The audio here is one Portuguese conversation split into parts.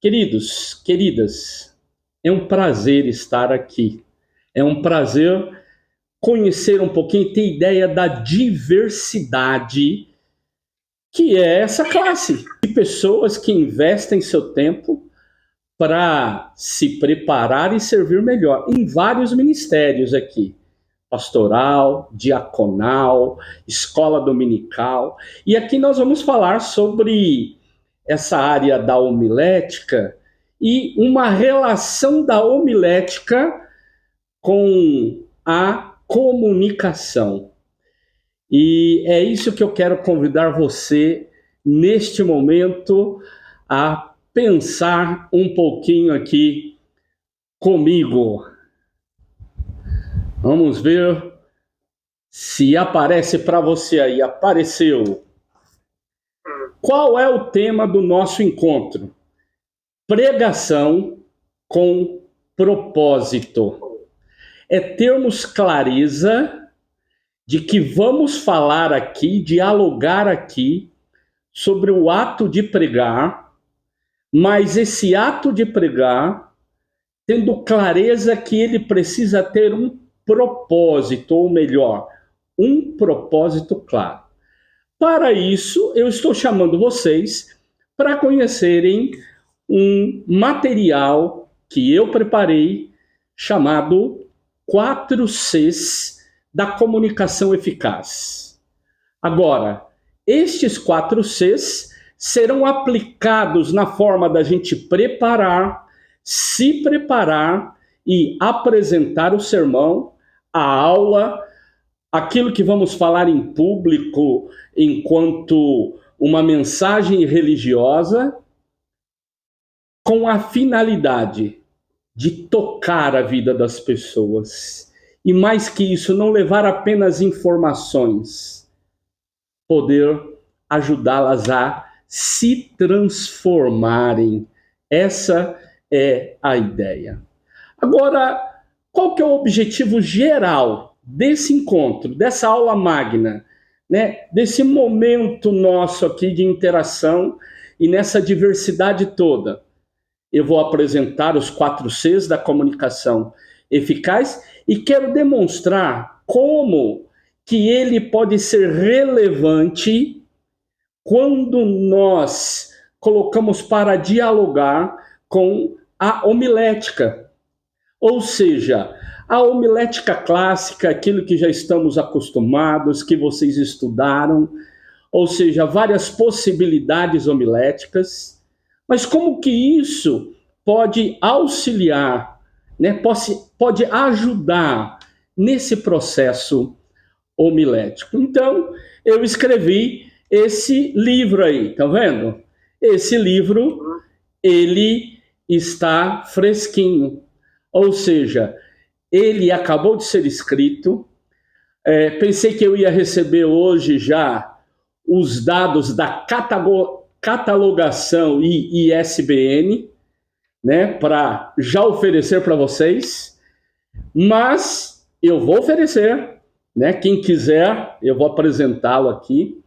Queridos, queridas, é um prazer estar aqui. É um prazer conhecer um pouquinho, ter ideia da diversidade que é essa classe de pessoas que investem seu tempo para se preparar e servir melhor em vários ministérios aqui. Pastoral, diaconal, escola dominical. E aqui nós vamos falar sobre essa área da homilética e uma relação da homilética com a comunicação. E é isso que eu quero convidar você neste momento a pensar um pouquinho aqui comigo. Vamos ver se aparece para você aí. Apareceu. Qual é o tema do nosso encontro? Pregação com propósito. É termos clareza de que vamos falar aqui, dialogar aqui sobre o ato de pregar, mas esse ato de pregar, tendo clareza que ele precisa ter um propósito, ou melhor, um propósito claro. Para isso, eu estou chamando vocês para conhecerem um material que eu preparei chamado 4Cs da comunicação eficaz. Agora, estes 4Cs serão aplicados na forma da gente preparar, se preparar e apresentar o sermão, a aula, aquilo que vamos falar em público enquanto uma mensagem religiosa, com a finalidade de tocar a vida das pessoas. E mais que isso, não levar apenas informações, poder ajudá-las a se transformarem. Essa é a ideia. Agora, qual que é o objetivo geral desse encontro, dessa aula magna, né? Desse momento nosso aqui de interação e nessa diversidade toda? Eu vou apresentar os 4Cs da comunicação eficaz e quero demonstrar como que ele pode ser relevante quando nós colocamos para dialogar com a homilética. Ou seja, a homilética clássica, aquilo que já estamos acostumados, que vocês estudaram, ou seja, várias possibilidades homiléticas. Mas como que isso pode auxiliar, né? Pode ajudar nesse processo homilético? Então, eu escrevi esse livro aí, tá vendo? Esse livro, ele está fresquinho, ou seja, ele acabou de ser escrito. Pensei que eu ia receber hoje já os dados da catalogação e ISBN, né, para já oferecer para vocês, mas eu vou oferecer, né, quem quiser, eu vou apresentá-lo aqui.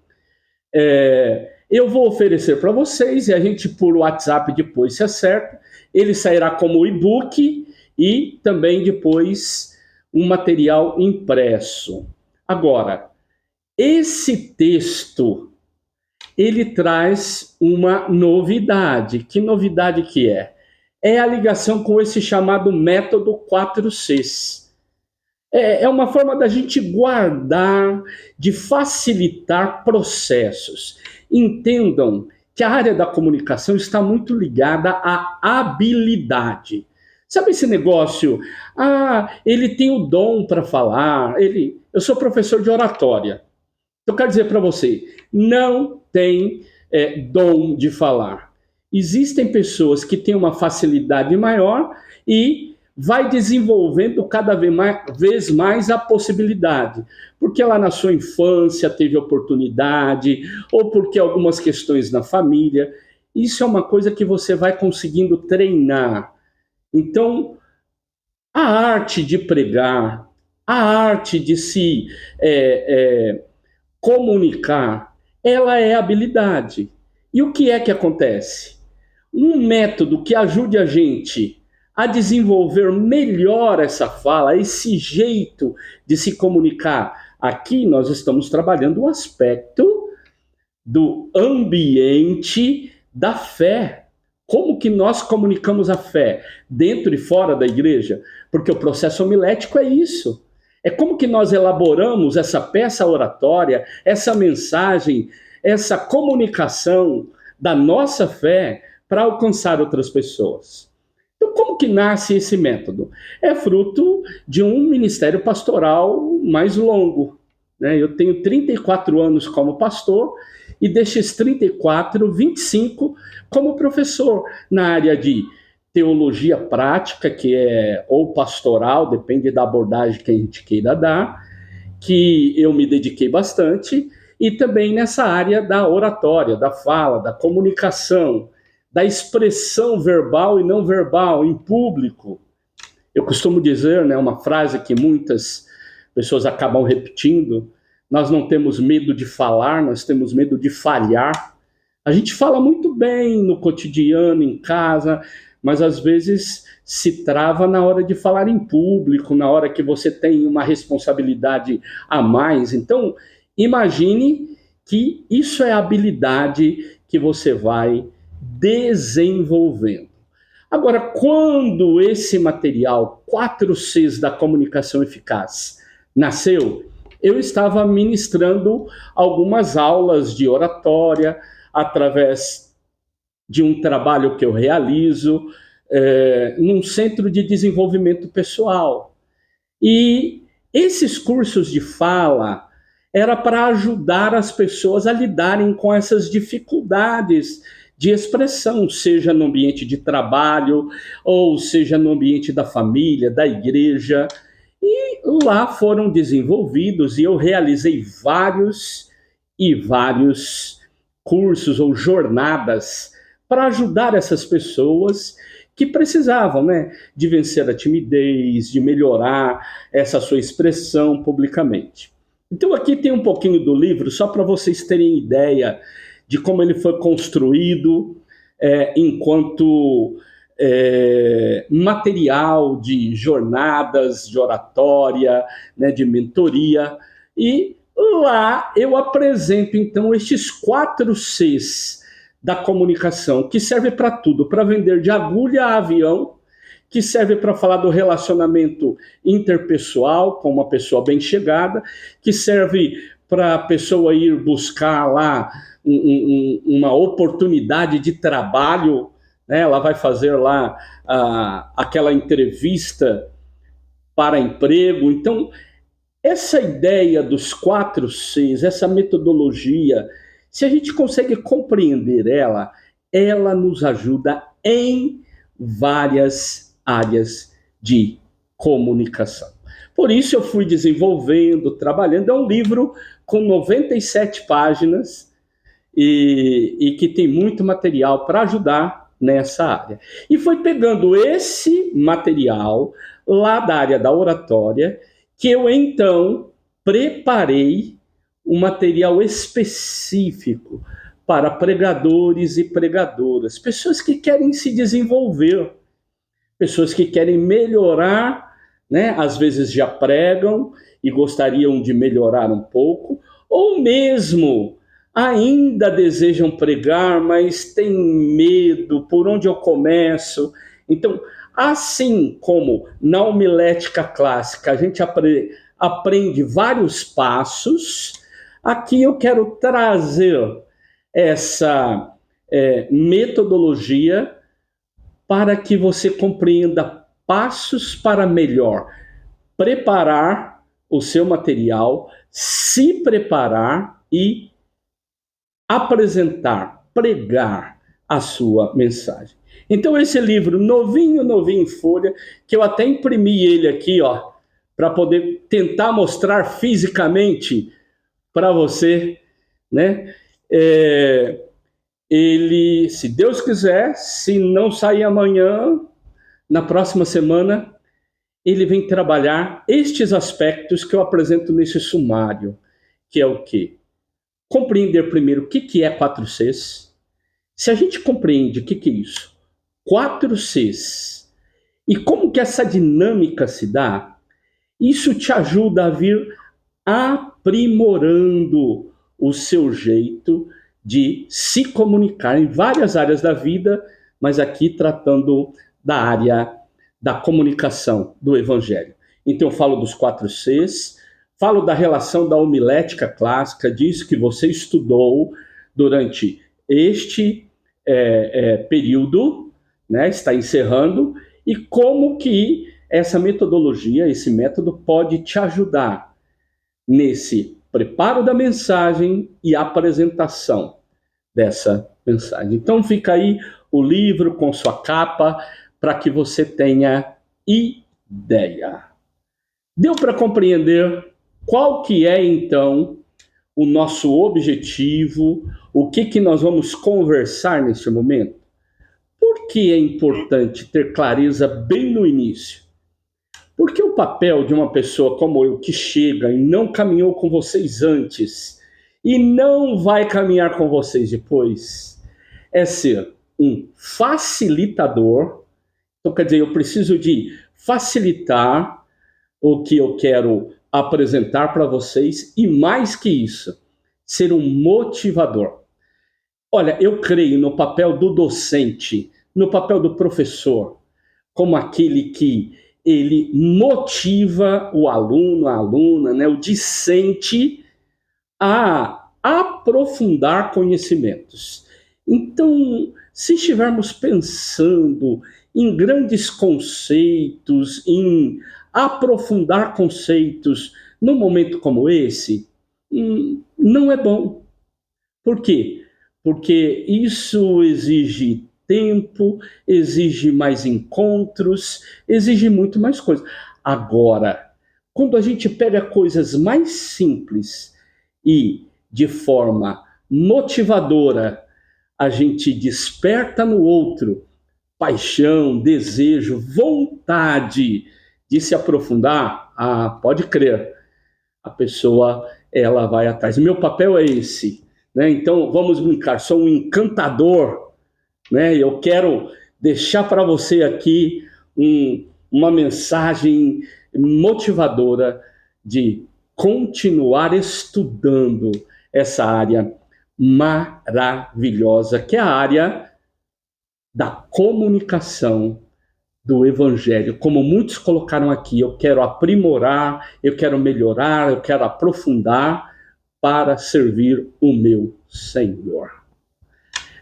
Eu vou oferecer para vocês e a gente por WhatsApp depois se acerta. Ele sairá como e-book e também depois um material impresso. Agora, esse texto, ele traz uma novidade. Que novidade que é? É a ligação com esse chamado método 4Cs. É uma forma da gente guardar, de facilitar processos. Entendam que a área da comunicação está muito ligada à habilidade. Sabe esse negócio? Ele tem o dom para falar. Eu sou professor de oratória. Eu quero dizer para você, não tem dom de falar. Existem pessoas que têm uma facilidade maior e vai desenvolvendo cada vez mais a possibilidade, porque ela na sua infância teve oportunidade, ou porque algumas questões na família. Isso é uma coisa que você vai conseguindo treinar. Então, a arte de pregar, a arte de se comunicar, ela é habilidade. E o que é que acontece? um método que ajude a gente a desenvolver melhor essa fala, esse jeito de se comunicar. Aqui nós estamos trabalhando o aspecto do ambiente da fé. Como que nós comunicamos a fé dentro e fora da igreja? Porque o processo homilético é isso. É como que nós elaboramos essa peça oratória, essa mensagem, essa comunicação da nossa fé para alcançar outras pessoas. Então, como que nasce esse método? É fruto de um ministério pastoral mais longo. Eu tenho 34 anos como pastor e destes 34, 25 como professor na área de teologia prática, que é ou pastoral, depende da abordagem que a gente queira dar, que eu me dediquei bastante, e também nessa área da oratória, da fala, da comunicação, da expressão verbal e não verbal em público. Eu costumo dizer, uma frase que muitas pessoas acabam repetindo: nós não temos medo de falar, nós temos medo de falhar. A gente fala muito bem no cotidiano, em casa, mas às vezes se trava na hora de falar em público, na hora que você tem uma responsabilidade a mais. Então, imagine que isso é a habilidade que você vai desenvolvendo. Agora, quando esse material 4Cs da comunicação eficaz nasceu, eu estava ministrando algumas aulas de oratória através de um trabalho que eu realizo num centro de desenvolvimento pessoal. E esses cursos de fala era para ajudar as pessoas a lidarem com essas dificuldades de expressão, seja no ambiente de trabalho, ou seja no ambiente da família, da igreja. E lá foram desenvolvidos, e eu realizei vários e vários cursos ou jornadas para ajudar essas pessoas que precisavam, de vencer a timidez, de melhorar essa sua expressão publicamente. Então aqui tem um pouquinho do livro, só para vocês terem ideia de como ele foi construído enquanto material de jornadas, de oratória, de mentoria. E lá eu apresento, então, estes 4Cs da comunicação, que serve para tudo, para vender de agulha a avião, que serve para falar do relacionamento interpessoal com uma pessoa bem chegada, que serve para a pessoa ir buscar lá uma oportunidade de trabalho, ela vai fazer lá aquela entrevista para emprego. Então, essa ideia dos 4Cs, essa metodologia, se a gente consegue compreender ela nos ajuda em várias áreas de comunicação. Por isso eu fui desenvolvendo, trabalhando. É um livro com 97 páginas e que tem muito material para ajudar nessa área. E foi pegando esse material lá da área da oratória que eu então preparei um material específico para pregadores e pregadoras, pessoas que querem se desenvolver, pessoas que querem melhorar, às vezes já pregam e gostariam de melhorar um pouco, ou mesmo ainda desejam pregar, mas têm medo, por onde eu começo? Então, assim como na homilética clássica a gente aprende vários passos, aqui eu quero trazer essa metodologia para que você compreenda passos para melhor preparar o seu material, se preparar e apresentar, pregar a sua mensagem. Então esse livro, novinho em folha, que eu até imprimi ele aqui, para poder tentar mostrar fisicamente para você, ele, se Deus quiser, se não sair amanhã, na próxima semana, ele vem trabalhar estes aspectos que eu apresento nesse sumário, que é o quê? Compreender primeiro o que é 4Cs, Se a gente compreende o que é isso, 4Cs, e como que essa dinâmica se dá, isso te ajuda a vir aprimorando o seu jeito de se comunicar em várias áreas da vida, mas aqui tratando da área da comunicação do Evangelho. Então eu falo dos 4Cs, falo da relação da homilética clássica, disso que você estudou durante este período, né, está encerrando, e como que essa metodologia, esse método pode te ajudar nesse preparo da mensagem e apresentação dessa mensagem. Então fica aí o livro com sua capa para que você tenha ideia. Deu para compreender qual que é então o nosso objetivo, o que nós vamos conversar neste momento? Por que é importante ter clareza bem no início? Porque o papel de uma pessoa como eu, que chega e não caminhou com vocês antes, e não vai caminhar com vocês depois, é ser um facilitador. Então, quer dizer, eu preciso de facilitar o que eu quero apresentar para vocês, e mais que isso, ser um motivador. Olha, eu creio no papel do docente, no papel do professor, como aquele que ele motiva o aluno, a aluna, né, o discente a aprofundar conhecimentos. Então, se estivermos pensando em grandes conceitos, em aprofundar conceitos num momento como esse, não é bom. Por quê? Porque isso exige tempo, exige mais encontros, exige muito mais coisa. Agora, quando a gente pega coisas mais simples e de forma motivadora, a gente desperta no outro paixão, desejo, vontade de se aprofundar, pode crer, a pessoa ela vai atrás. Meu papel é esse, né? Então vamos brincar, sou um encantador, né? Eu quero deixar para você aqui uma mensagem motivadora de continuar estudando essa área maravilhosa, que é a área da comunicação do Evangelho. Como muitos colocaram aqui, eu quero aprimorar, eu quero melhorar, eu quero aprofundar para servir o meu Senhor.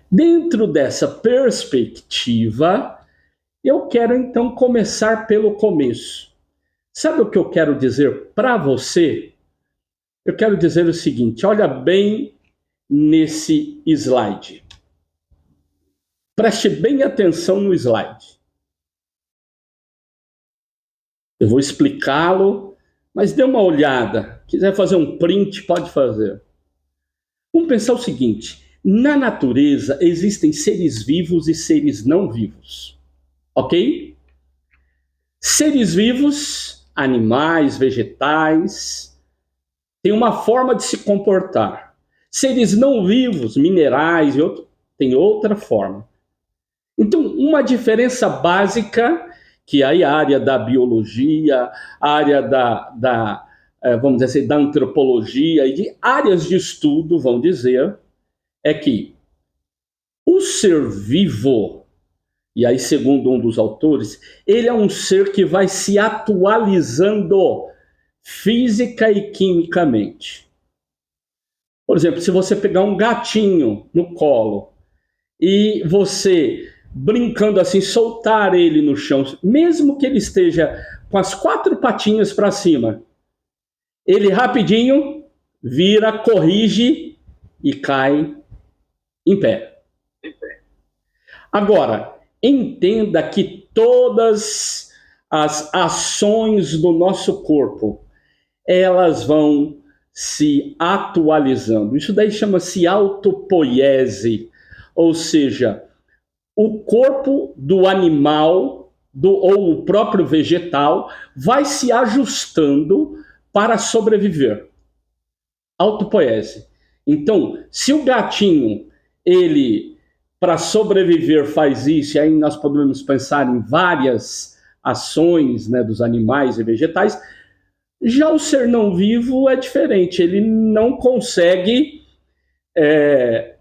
Dentro dessa perspectiva, eu quero então começar pelo começo. Sabe o que eu quero dizer para você? Eu quero dizer o seguinte, olha bem nesse slide. Preste bem atenção no slide. Eu vou explicá-lo, mas dê uma olhada. Quiser fazer um print, pode fazer. Vamos pensar o seguinte, na natureza existem seres vivos e seres não vivos, ok? Seres vivos, animais, vegetais, têm uma forma de se comportar. Seres não vivos, minerais, têm outra forma. Então, uma diferença básica, que aí a área da biologia, a área vamos dizer assim, da antropologia e de áreas de estudo vão dizer, é que o ser vivo, e aí segundo um dos autores, ele é um ser que vai se atualizando física e quimicamente. Por exemplo, se você pegar um gatinho no colo e você, brincando assim, soltar ele no chão, mesmo que ele esteja com as 4 patinhas para cima, ele rapidinho vira, corrige e cai em pé. Agora, entenda que todas as ações do nosso corpo, elas vão se atualizando. Isso daí chama-se autopoiese, ou seja, o corpo do animal ou o próprio vegetal vai se ajustando para sobreviver. Autopoiese. Então, se o gatinho ele para sobreviver faz isso, e aí nós podemos pensar em várias ações, né, dos animais e vegetais. Já o ser não vivo é diferente, ele não consegue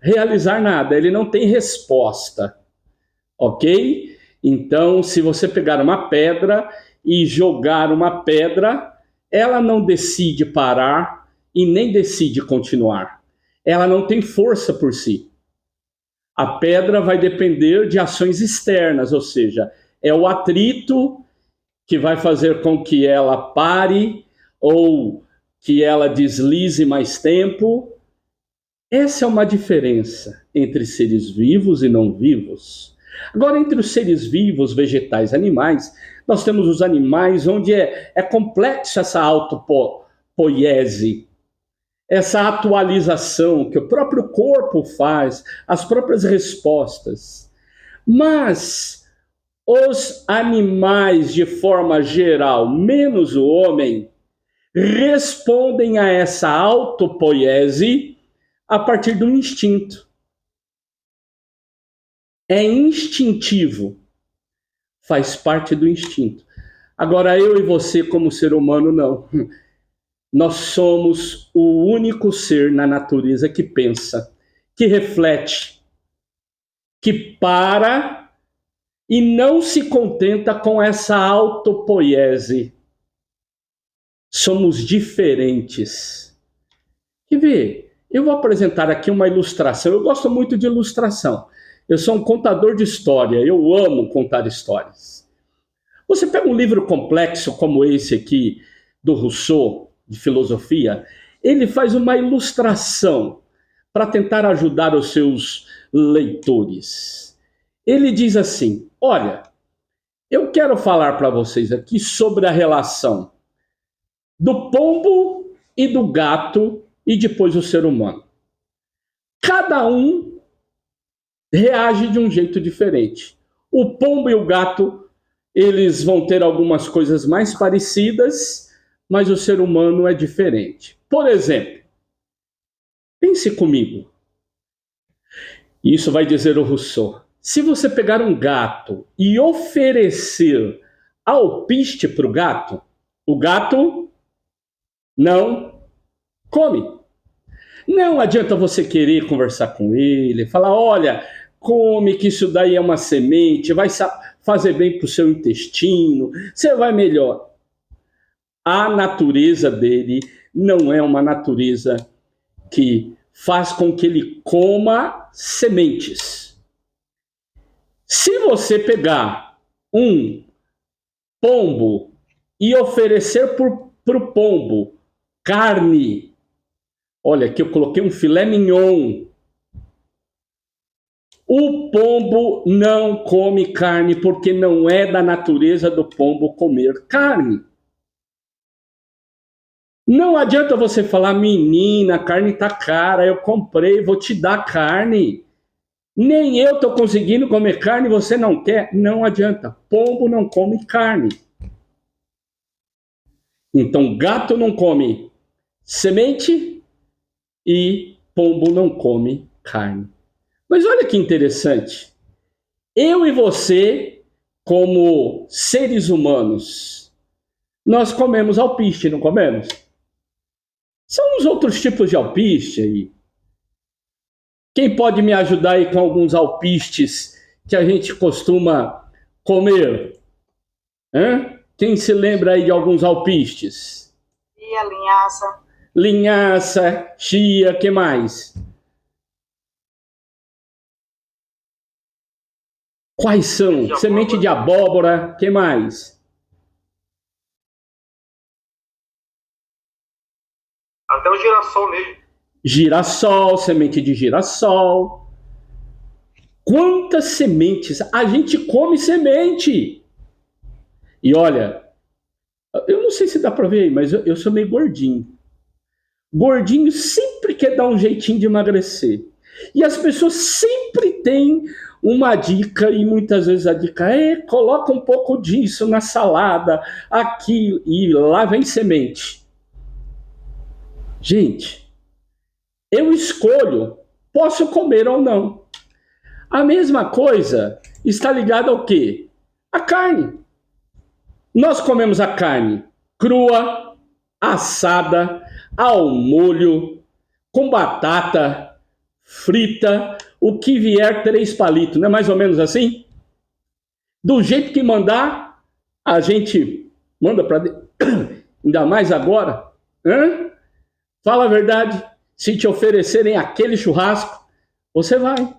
realizar nada, ele não tem resposta, ok? Então, se você pegar uma pedra e jogar uma pedra, ela não decide parar e nem decide continuar. Ela não tem força por si. A pedra vai depender de ações externas, ou seja, é o atrito que vai fazer com que ela pare ou que ela deslize mais tempo. Essa é uma diferença entre seres vivos e não vivos. Agora, entre os seres vivos, vegetais, animais, nós temos os animais onde é complexa essa autopoiese, essa atualização que o próprio corpo faz, as próprias respostas. Mas os animais, de forma geral, menos o homem, respondem a essa autopoiese a partir do instinto. É instintivo, faz parte do instinto. Agora, eu e você, como ser humano, não. Nós somos o único ser na natureza que pensa, que reflete, que para e não se contenta com essa autopoiese. Somos diferentes. Quer ver? Eu vou apresentar aqui uma ilustração. Eu gosto muito de ilustração. Eu sou um contador de história. Eu amo contar histórias. Você pega um livro complexo como esse aqui, do Rousseau, de filosofia, ele faz uma ilustração para tentar ajudar os seus leitores. Ele diz assim: olha, eu quero falar para vocês aqui sobre a relação do pombo e do gato e depois o ser humano. Cada um reage de um jeito diferente. O pombo e o gato, eles vão ter algumas coisas mais parecidas, mas o ser humano é diferente. Por exemplo, pense comigo. Isso vai dizer o Rousseau. Se você pegar um gato e oferecer alpiste para o gato não come. Não adianta você querer conversar com ele, falar, olha, come que isso daí é uma semente, vai fazer bem para o seu intestino, você vai melhor. A natureza dele não é uma natureza que faz com que ele coma sementes. Se você pegar um pombo e oferecer para o pombo carne, olha, aqui eu coloquei um filé mignon. O pombo não come carne porque não é da natureza do pombo comer carne. Não adianta você falar, menina, a carne tá cara, eu comprei, vou te dar carne. Nem eu tô conseguindo comer carne, você não quer? Não adianta, pombo não come carne. Então, gato não come semente e pombo não come carne. Mas olha que interessante. Eu e você, como seres humanos, nós comemos alpiste, não comemos? São os outros tipos de alpiste aí. Quem pode me ajudar aí com alguns alpistes que a gente costuma comer? Hã? Quem se lembra aí de alguns alpistes? Chia, linhaça. Linhaça, chia, que mais? Quais são? Semente de abóbora, que mais? Até o girassol mesmo. Girassol, semente de girassol. Quantas sementes? A gente come semente. E olha, eu não sei se dá para ver aí, mas eu sou meio gordinho. Gordinho sempre quer dar um jeitinho de emagrecer. E as pessoas sempre têm uma dica, e muitas vezes a dica é: coloca um pouco disso na salada, aqui, e lá vem semente. Gente, eu escolho, posso comer ou não. A mesma coisa está ligada ao quê? A carne. Nós comemos a carne crua, assada, ao molho, com batata, frita, o que vier 3 palitos, não é mais ou menos assim? Do jeito que mandar, a gente manda para dentro. Ainda mais agora. Fala a verdade. Se te oferecerem aquele churrasco, você vai.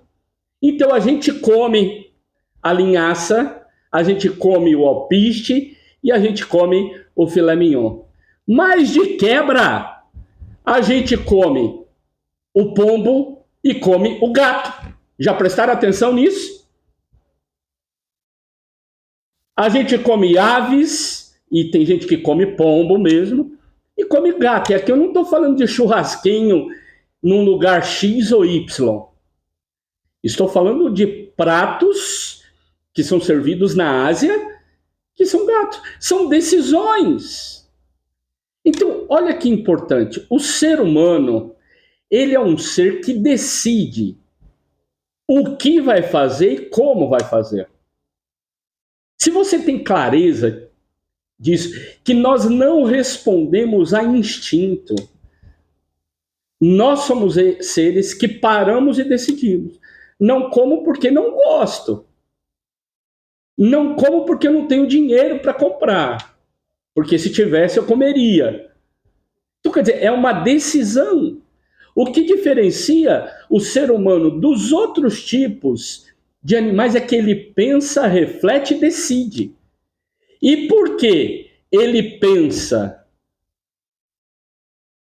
Então a gente come a linhaça, a gente come o alpiste e a gente come o filé mignon. Mas de quebra, a gente come o pombo e come o gato. Já prestaram atenção nisso? A gente come aves, e tem gente que come pombo mesmo, e come gato. E aqui eu não estou falando de churrasquinho num lugar X ou Y. Estou falando de pratos que são servidos na Ásia, que são gatos. São decisões. Então, olha que importante. O ser humano, ele é um ser que decide o que vai fazer e como vai fazer. Se você tem clareza disso, que nós não respondemos a instinto, nós somos seres que paramos e decidimos. Não como porque não gosto. Não como porque eu não tenho dinheiro para comprar. Porque se tivesse eu comeria. Então, quer dizer, é uma decisão. O que diferencia o ser humano dos outros tipos de animais é que ele pensa, reflete e decide. E por que ele pensa,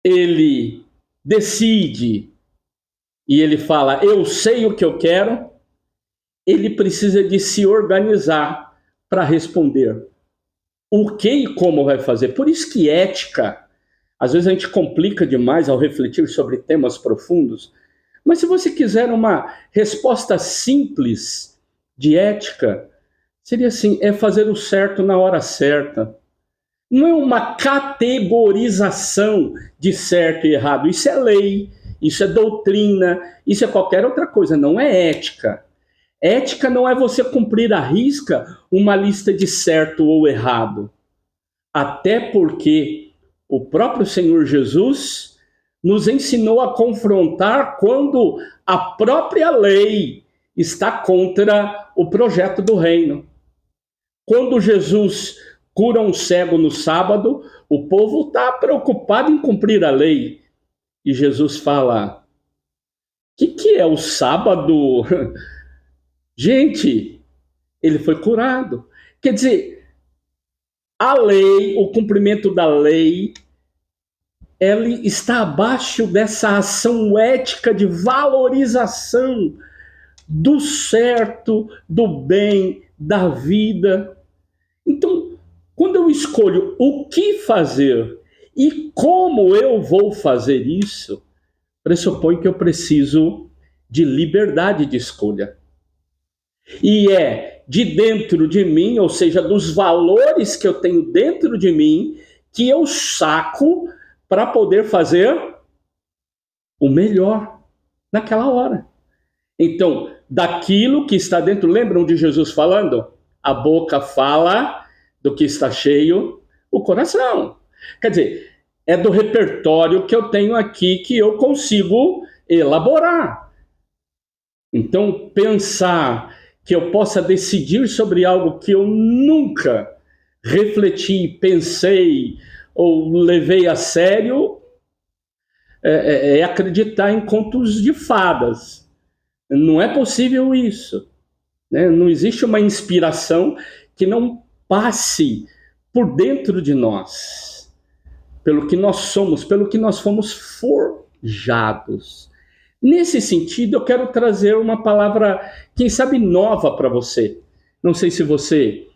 ele decide e ele fala, eu sei o que eu quero, ele precisa de se organizar para responder o que e como vai fazer. Por isso que ética, às vezes a gente complica demais ao refletir sobre temas profundos, mas se você quiser uma resposta simples de ética, seria assim, é fazer o certo na hora certa. Não é uma categorização de certo e errado. Isso é lei, isso é doutrina, isso é qualquer outra coisa, não é ética. Ética não é você cumprir à risca uma lista de certo ou errado. Até porque o próprio Senhor Jesus nos ensinou a confrontar quando a própria lei está contra o projeto do reino. Quando Jesus cura um cego no sábado, o povo está preocupado em cumprir a lei. E Jesus fala, o que é o sábado? Gente, ele foi curado. Quer dizer, a lei, o cumprimento da lei, ele está abaixo dessa ação ética de valorização do certo, do bem, da vida. Então, quando eu escolho o que fazer e como eu vou fazer isso, pressupõe que eu preciso de liberdade de escolha. E é de dentro de mim, ou seja, dos valores que eu tenho dentro de mim, que eu saco para poder fazer o melhor naquela hora. Então, daquilo que está dentro, lembram de Jesus falando? A boca fala do que está cheio o coração. Quer dizer, é do repertório que eu tenho aqui que eu consigo elaborar. Então, pensar que eu possa decidir sobre algo que eu nunca refleti, pensei ou levei a sério, é acreditar em contos de fadas. Não é possível isso. Né? Não existe uma inspiração que não passe por dentro de nós, pelo que nós somos, pelo que nós fomos forjados. Nesse sentido, eu quero trazer uma palavra, quem sabe, nova para você. Não sei se você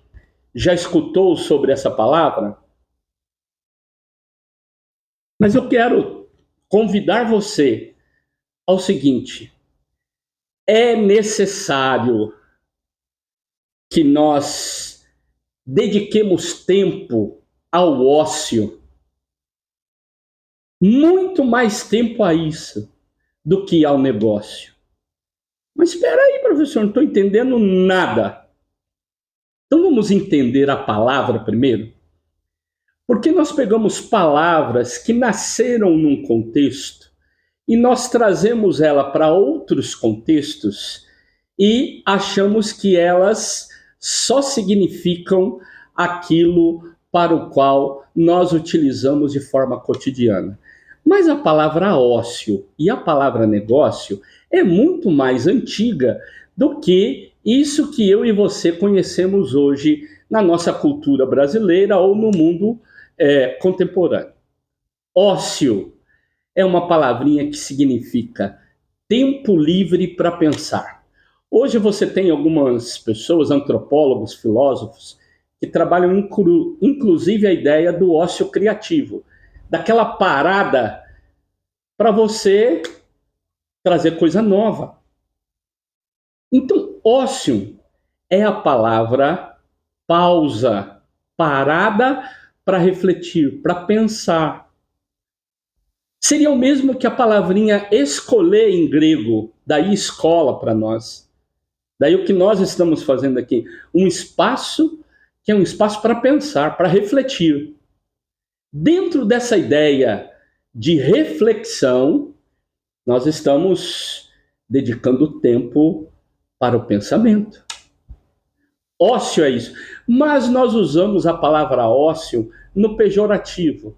já escutou sobre essa palavra, mas eu quero convidar você ao seguinte: é necessário que nós dediquemos tempo ao ócio, muito mais tempo a isso do que ao negócio. Mas espera aí, professor, não estou entendendo nada. Então vamos entender a palavra primeiro? Porque nós pegamos palavras que nasceram num contexto e nós trazemos ela para outros contextos e achamos que elas só significam aquilo para o qual nós utilizamos de forma cotidiana. Mas a palavra ócio e a palavra negócio é muito mais antiga do que isso que eu e você conhecemos hoje na nossa cultura brasileira ou no mundo contemporâneo. Ócio é uma palavrinha que significa tempo livre para pensar. Hoje você tem algumas pessoas, antropólogos, filósofos, que trabalham inclusive a ideia do ócio criativo, daquela parada para você trazer coisa nova. Então, ócio é a palavra pausa, parada para refletir, para pensar. Seria o mesmo que a palavrinha escolher em grego, daí escola para nós. Daí o que nós estamos fazendo aqui, um espaço que é um espaço para pensar, para refletir. Dentro dessa ideia de reflexão, nós estamos dedicando tempo para o pensamento. Ócio é isso. Mas nós usamos a palavra ócio no pejorativo.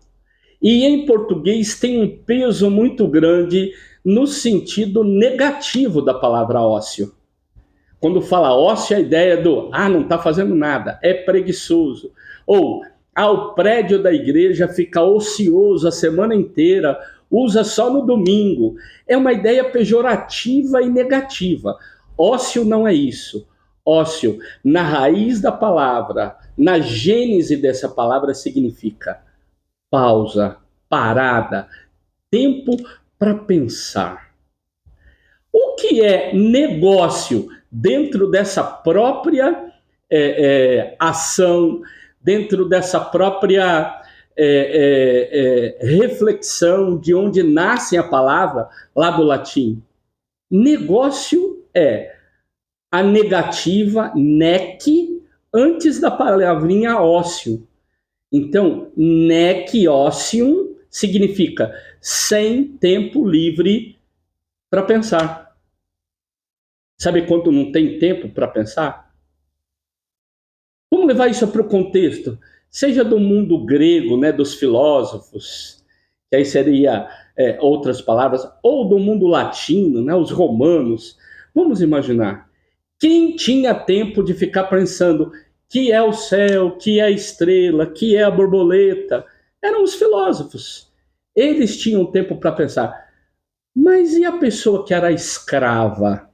E em português tem um peso muito grande no sentido negativo da palavra ócio. Quando fala ócio, a ideia do não está fazendo nada, é preguiçoso. Ou o prédio da igreja fica ocioso a semana inteira, usa só no domingo. É uma ideia pejorativa e negativa. Ócio não é isso. Ócio, na raiz da palavra, na gênese dessa palavra, significa pausa, parada, tempo para pensar. O que é negócio dentro dessa própria ação, dentro dessa própria reflexão de onde nasce a palavra, lá do latim? Negócio é a negativa nec antes da palavrinha ócio. Então, nec ocium significa sem tempo livre para pensar. Sabe quando não tem tempo para pensar? Vamos levar isso para o contexto, seja do mundo grego, né, dos filósofos, que aí seria outras palavras, ou do mundo latino, né, os romanos. Vamos imaginar, quem tinha tempo de ficar pensando que é o céu, que é a estrela, que é a borboleta? Eram os filósofos. Eles tinham tempo para pensar. Mas e a pessoa que era escrava,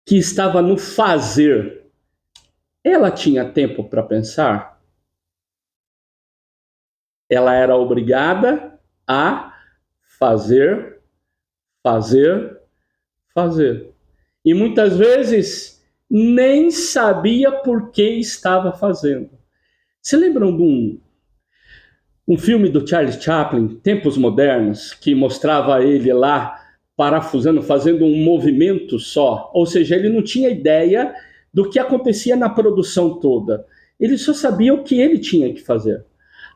que estava no fazer? Ela tinha tempo para pensar? Ela era obrigada a fazer, fazer, fazer. E muitas vezes nem sabia por que estava fazendo. Se lembram de um filme do Charlie Chaplin, Tempos Modernos, que mostrava ele lá parafusando, fazendo um movimento só? Ou seja, ele não tinha ideia do que acontecia na produção toda. Ele só sabia o que ele tinha que fazer.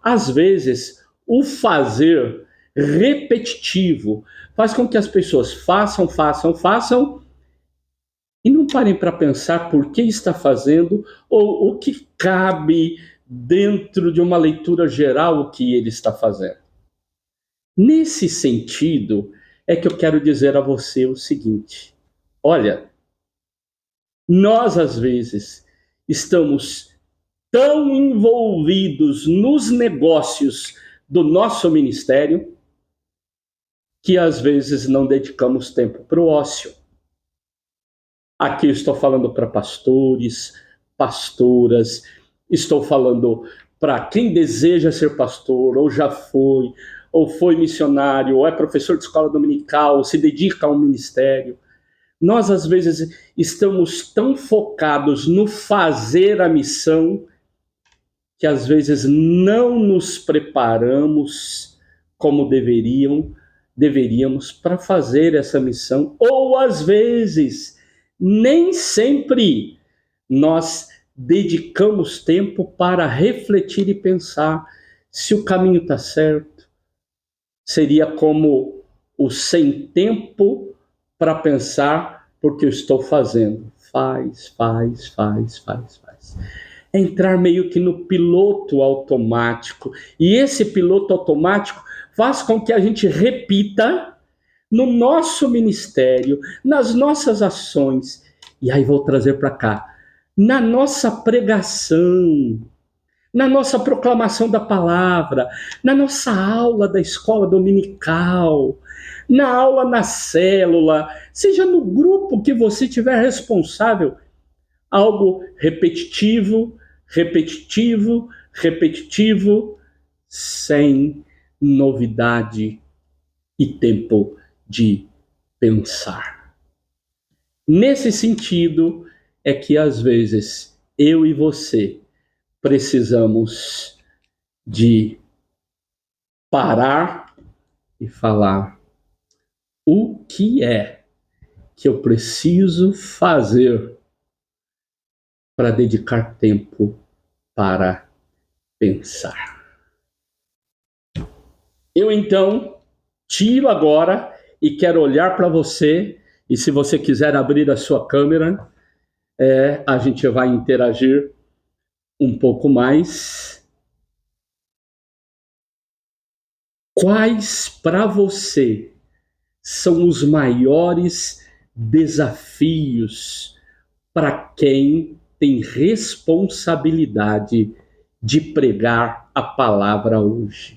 Às vezes, o fazer repetitivo faz com que as pessoas façam e não parem para pensar por que está fazendo ou o que cabe dentro de uma leitura geral o que ele está fazendo. Nesse sentido, é que eu quero dizer a você o seguinte: olha, nós às vezes estamos tão envolvidos nos negócios do nosso ministério que às vezes não dedicamos tempo para o ócio. Aqui estou falando para pastores, pastoras, estou falando para quem deseja ser pastor, ou já foi, ou foi missionário, ou é professor de escola dominical, ou se dedica ao ministério. Nós, às vezes, estamos tão focados no fazer a missão que, às vezes, não nos preparamos como deveriam deveríamos para fazer essa missão, ou às vezes, nem sempre nós dedicamos tempo para refletir e pensar se o caminho está certo. Seria como o sem tempo para pensar porque eu estou fazendo. Faz. É entrar meio que no piloto automático. E esse piloto automático faz com que a gente repita no nosso ministério, nas nossas ações. E aí vou trazer para cá. Na nossa pregação, na nossa proclamação da palavra, na nossa aula da escola dominical, na aula na célula, seja no grupo que você tiver responsável, algo repetitivo, sem novidade e tempo de pensar. Nesse sentido, é que às vezes eu e você precisamos de parar e falar o que é que eu preciso fazer para dedicar tempo para pensar. Eu então tiro agora e quero olhar para você, e se você quiser abrir a sua câmera, a gente vai interagir um pouco mais. Quais para você são os maiores desafios para quem tem responsabilidade de pregar a palavra hoje?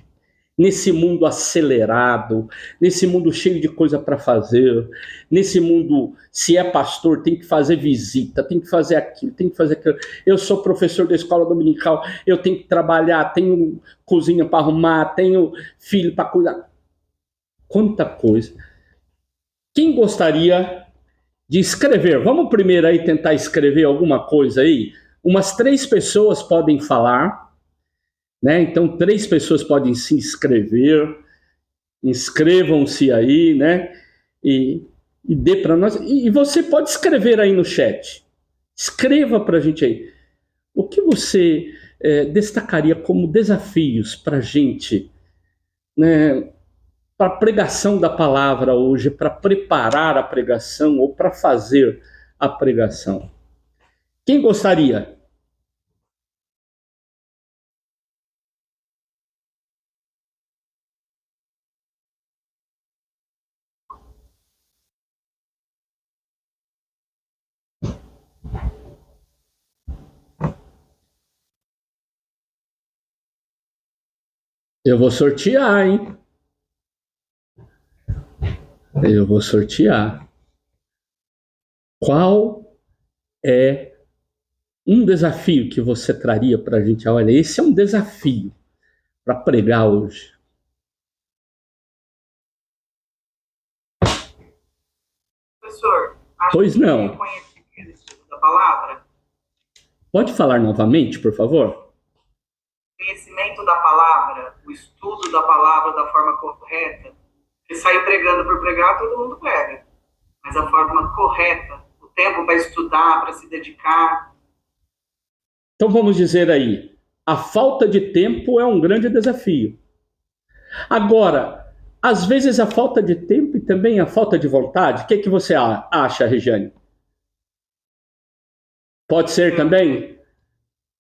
Nesse mundo acelerado, nesse mundo cheio de coisa para fazer, nesse mundo, se é pastor, tem que fazer visita, tem que fazer aquilo, tem que fazer aquilo. Eu sou professor da escola dominical, eu tenho que trabalhar, tenho cozinha para arrumar, tenho filho para cuidar. Quanta coisa. Quem gostaria de escrever? Vamos primeiro aí tentar escrever alguma coisa aí? Umas 3 pessoas podem falar. Né? Então, 3 pessoas podem se inscrever, inscrevam-se aí, né? E dê para nós. E você pode escrever aí no chat. Escreva para a gente aí. O que você destacaria como desafios para a gente, né? Para a pregação da palavra hoje, para preparar a pregação ou para fazer a pregação? Quem gostaria? Eu vou sortear, hein? Eu vou sortear. Qual é um desafio que você traria para a gente? Olha, esse é um desafio para pregar hoje. Professor, Pois não. Conhecimento da palavra. Pode falar novamente, por favor? Conhecimento da palavra, o estudo da palavra da forma correta. Se sair pregando por pregar, todo mundo prega. Mas a forma correta, o tempo para estudar, para se dedicar. Então vamos dizer aí, a falta de tempo é um grande desafio. Agora, às vezes a falta de tempo e também a falta de vontade, o que você acha, Regiane? Pode ser também?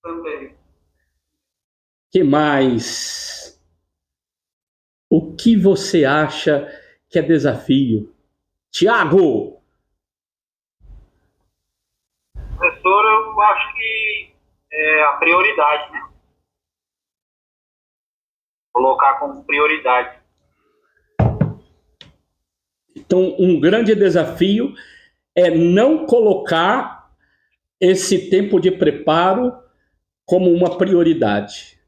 Também. Que mais? O que você acha que é desafio? Tiago! Professor, eu acho que é a prioridade, né? Colocar como prioridade. Então, um grande desafio é não colocar esse tempo de preparo como uma prioridade.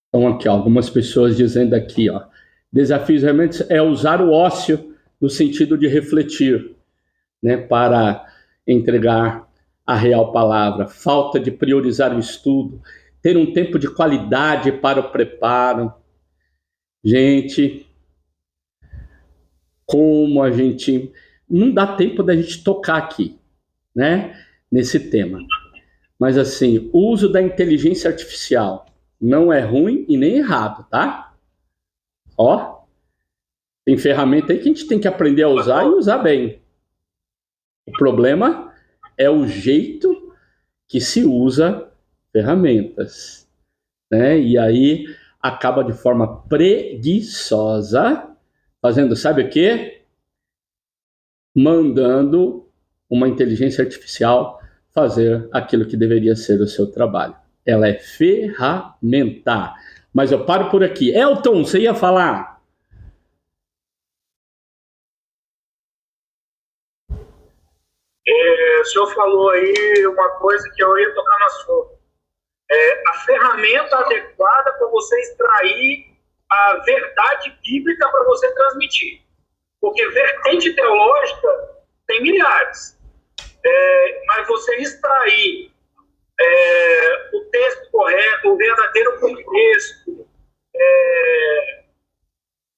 Então, aqui, ó, algumas pessoas dizendo aqui, ó, desafios realmente é usar o ócio no sentido de refletir, né, para entregar a real palavra. Falta de priorizar o estudo, ter um tempo de qualidade para o preparo. Gente, como a gente... Não dá tempo da gente tocar aqui, né? Nesse tema. Mas, assim, o uso da inteligência artificial não é ruim e nem errado, tá? Ó, tem ferramenta aí que a gente tem que aprender a usar e usar bem. O problema é o jeito que se usa ferramentas, né? E aí acaba de forma preguiçosa, fazendo, sabe o quê? Mandando uma inteligência artificial fazer aquilo que deveria ser o seu trabalho. Ela é ferramenta. Mas eu paro por aqui. Elton, você ia falar? O senhor falou aí uma coisa que eu ia tocar no assunto. A ferramenta adequada para você extrair a verdade bíblica para você transmitir. Porque vertente teológica tem milhares. Mas você extrair o texto correto, o verdadeiro contexto,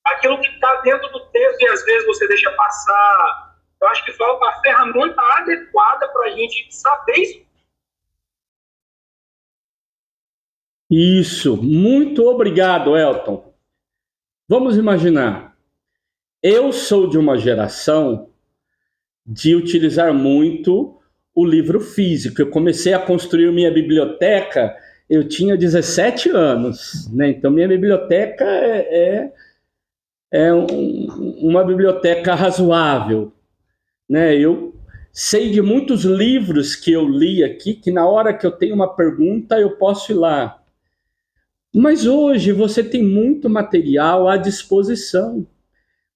aquilo que está dentro do texto e às vezes você deixa passar. Eu acho que falta a ferramenta adequada para a gente saber isso. Isso, muito obrigado, Elton. Vamos imaginar, eu sou de uma geração de utilizar muito o livro físico. Eu comecei a construir minha biblioteca, eu tinha 17 anos, né? Então minha biblioteca uma biblioteca razoável, né? Eu sei de muitos livros que eu li aqui, que na hora que eu tenho uma pergunta eu posso ir lá. Mas hoje você tem muito material à disposição,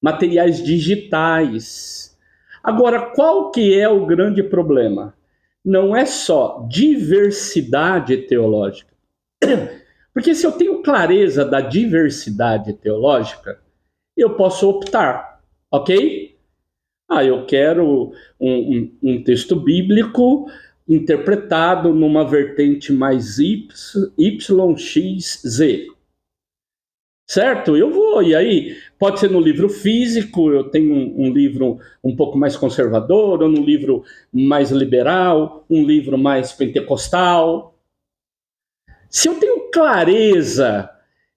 materiais digitais. Agora, qual que é o grande problema? Não é só diversidade teológica. Porque se eu tenho clareza da diversidade teológica, eu posso optar, ok? Eu quero um texto bíblico interpretado numa vertente mais YXZ. Certo? Eu vou. E aí, pode ser no livro físico, eu tenho um livro um pouco mais conservador, ou num livro mais liberal, um livro mais pentecostal. Se eu tenho clareza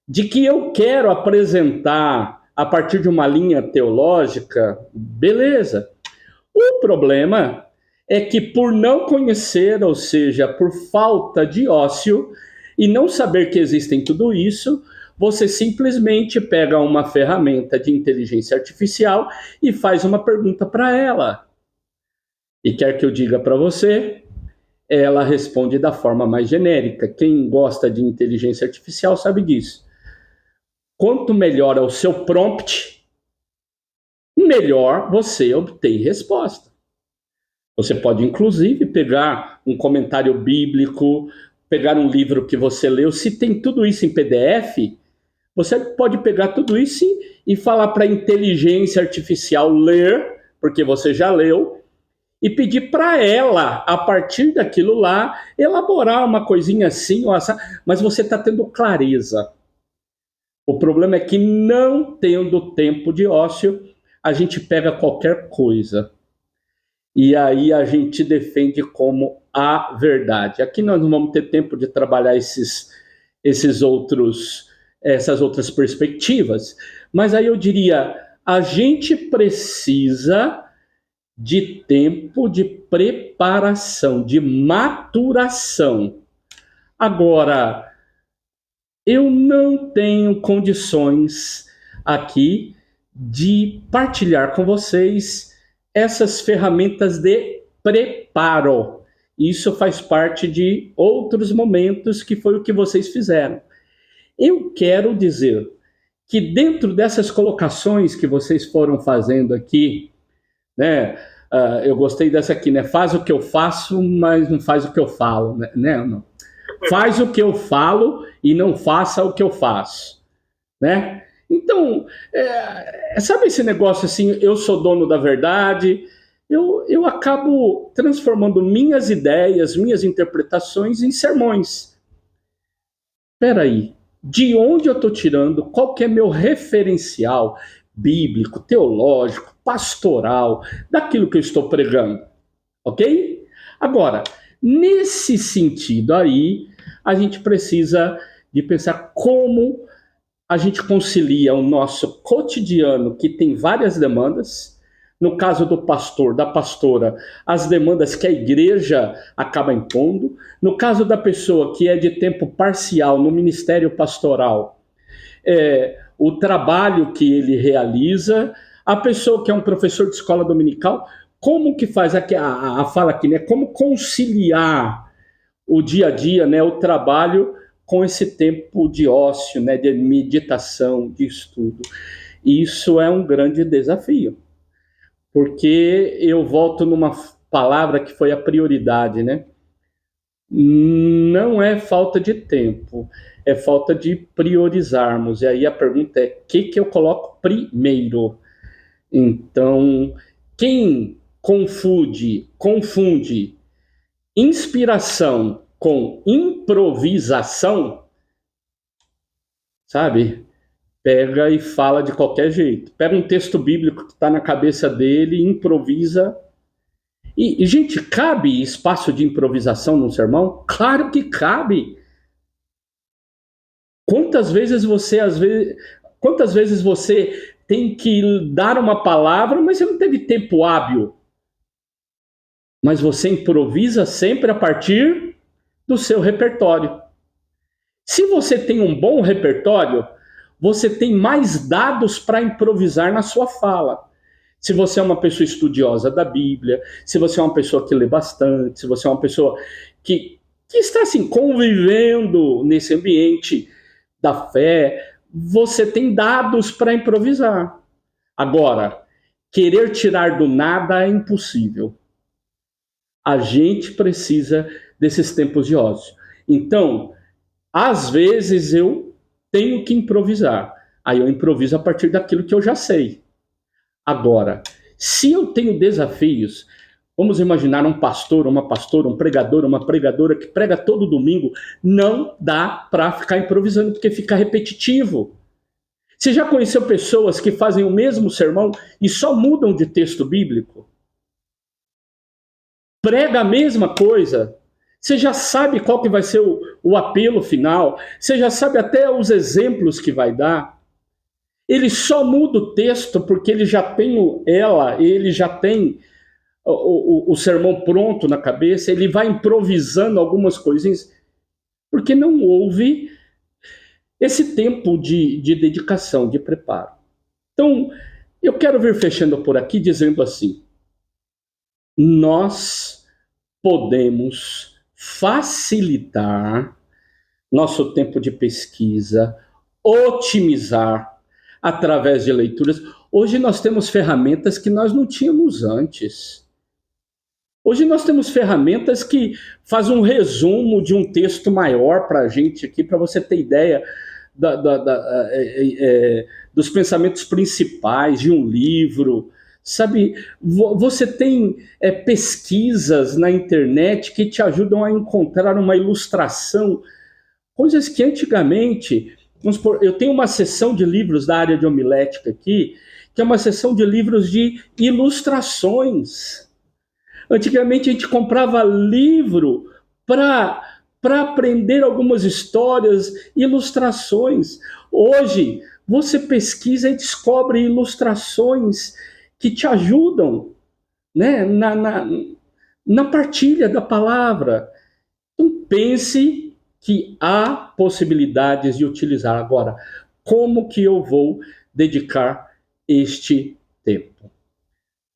de que eu quero apresentar a partir de uma linha teológica, beleza. O problema é que por não conhecer, ou seja, por falta de ócio, e não saber que existem tudo isso, você simplesmente pega uma ferramenta de inteligência artificial e faz uma pergunta para ela. E quer que eu diga para você, ela responde da forma mais genérica. Quem gosta de inteligência artificial sabe disso. Quanto melhor é o seu prompt, melhor você obtém resposta. Você pode, inclusive, pegar um comentário bíblico, pegar um livro que você leu. Se tem tudo isso em PDF, você pode pegar tudo isso e falar para a inteligência artificial ler, porque você já leu, e pedir para ela, a partir daquilo lá, elaborar uma coisinha assim, mas você está tendo clareza. O problema é que, não tendo tempo de ócio, a gente pega qualquer coisa. E aí a gente defende como a verdade. Aqui nós não vamos ter tempo de trabalhar essas outras perspectivas, mas aí eu diria, a gente precisa de tempo de preparação, de maturação. Agora, eu não tenho condições aqui de partilhar com vocês essas ferramentas de preparo. Isso faz parte de outros momentos que foi o que vocês fizeram. Eu quero dizer que dentro dessas colocações que vocês foram fazendo aqui, né, eu gostei dessa aqui, né? Faz o que eu faço, mas não faz o que eu falo, né? Não. Faz o que eu falo e não faça o que eu faço, né? Então, sabe esse negócio assim, eu sou dono da verdade, eu acabo transformando minhas ideias, minhas interpretações em sermões. Espera aí, de onde eu estou tirando, qual que é meu referencial bíblico, teológico, pastoral, daquilo que eu estou pregando, ok? Agora, nesse sentido aí, a gente precisa de pensar como a gente concilia o nosso cotidiano, que tem várias demandas. No caso do pastor, da pastora, as demandas que a igreja acaba impondo. No caso da pessoa que é de tempo parcial no ministério pastoral, o trabalho que ele realiza. A pessoa que é um professor de escola dominical, como que faz a fala aqui, né? Como conciliar o dia a dia, né? O trabalho com esse tempo de ócio, né? De meditação, de estudo. Isso é um grande desafio. Porque eu volto numa palavra que foi a prioridade, né? Não é falta de tempo, é falta de priorizarmos. E aí a pergunta é: o que eu coloco primeiro? Então, quem confunde inspiração com improvisação, sabe? Pega e fala de qualquer jeito. Pega um texto bíblico que está na cabeça dele, improvisa. E, gente, cabe espaço de improvisação num sermão? Claro que cabe. Quantas vezes você tem que dar uma palavra, mas você não teve tempo hábil? Mas você improvisa sempre a partir do seu repertório. Se você tem um bom repertório, você tem mais dados para improvisar na sua fala. Se você é uma pessoa estudiosa da Bíblia, se você é uma pessoa que lê bastante, se você é uma pessoa que está assim, convivendo nesse ambiente da fé, você tem dados para improvisar. Agora, querer tirar do nada é impossível. A gente precisa desses tempos de ócio. Então, às vezes eu tenho que improvisar. Aí eu improviso a partir daquilo que eu já sei. Agora, se eu tenho desafios, vamos imaginar um pastor, uma pastora, um pregador, uma pregadora que prega todo domingo, não dá para ficar improvisando, porque fica repetitivo. Você já conheceu pessoas que fazem o mesmo sermão e só mudam de texto bíblico? Prega a mesma coisa. Você já sabe qual que vai ser o apelo final. Você já sabe até os exemplos que vai dar. Ele só muda o texto porque ele já tem ele já tem o sermão pronto na cabeça, ele vai improvisando algumas coisinhas, porque não houve esse tempo de dedicação, de preparo. Então, eu quero vir fechando por aqui dizendo assim: nós podemos facilitar nosso tempo de pesquisa, otimizar através de leituras. Hoje nós temos ferramentas que nós não tínhamos antes. Hoje nós temos ferramentas que fazem um resumo de um texto maior para a gente aqui, para você ter ideia dos pensamentos principais de um livro. Sabe, você tem pesquisas na internet que te ajudam a encontrar uma ilustração, coisas que antigamente... Eu tenho uma seção de livros da área de homilética aqui, que é uma seção de livros de ilustrações. Antigamente a gente comprava livro para aprender algumas histórias, ilustrações. Hoje você pesquisa e descobre ilustrações que te ajudam, né, na partilha da palavra. Então pense que há possibilidades de utilizar. Agora, como que eu vou dedicar este tempo?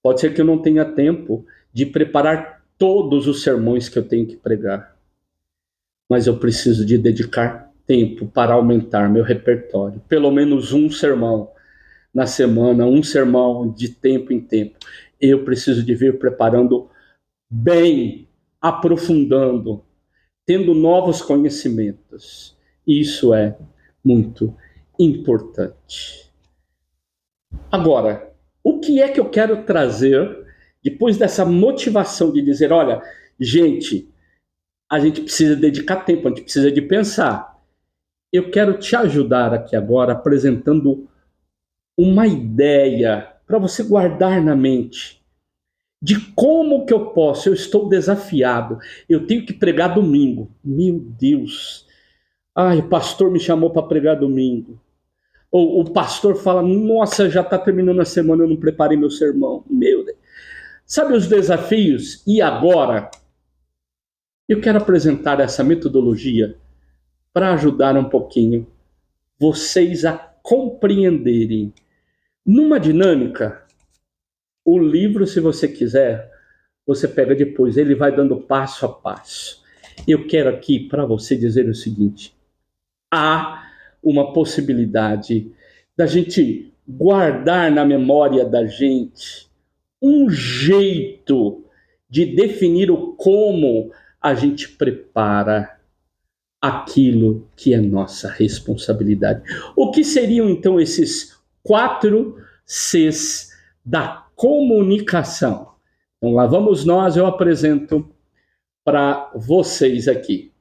Pode ser que eu não tenha tempo de preparar todos os sermões que eu tenho que pregar, mas eu preciso de dedicar tempo para aumentar meu repertório. Pelo menos um sermão na semana, um sermão de tempo em tempo. Eu preciso de vir preparando bem, aprofundando, tendo novos conhecimentos. Isso é muito importante. Agora, o que é que eu quero trazer depois dessa motivação de dizer, olha, gente, a gente precisa dedicar tempo, a gente precisa de pensar. eu quero te ajudar aqui agora apresentando uma ideia para você guardar na mente de como que eu estou desafiado, eu tenho que pregar domingo. Meu Deus, ai, o pastor me chamou para pregar domingo. Ou o pastor fala, nossa, já está terminando a semana, eu não preparei meu sermão. Meu Deus. Sabe os desafios? E agora? Eu quero apresentar essa metodologia para ajudar um pouquinho vocês a compreenderem. Numa dinâmica, o livro, se você quiser, você pega depois, ele vai dando passo a passo. Eu quero aqui para você dizer o seguinte: há uma possibilidade da gente guardar na memória da gente um jeito de definir o como a gente prepara aquilo que é nossa responsabilidade. O que seriam então esses 4 Cs da comunicação? Então lá vamos nós, eu apresento para vocês aqui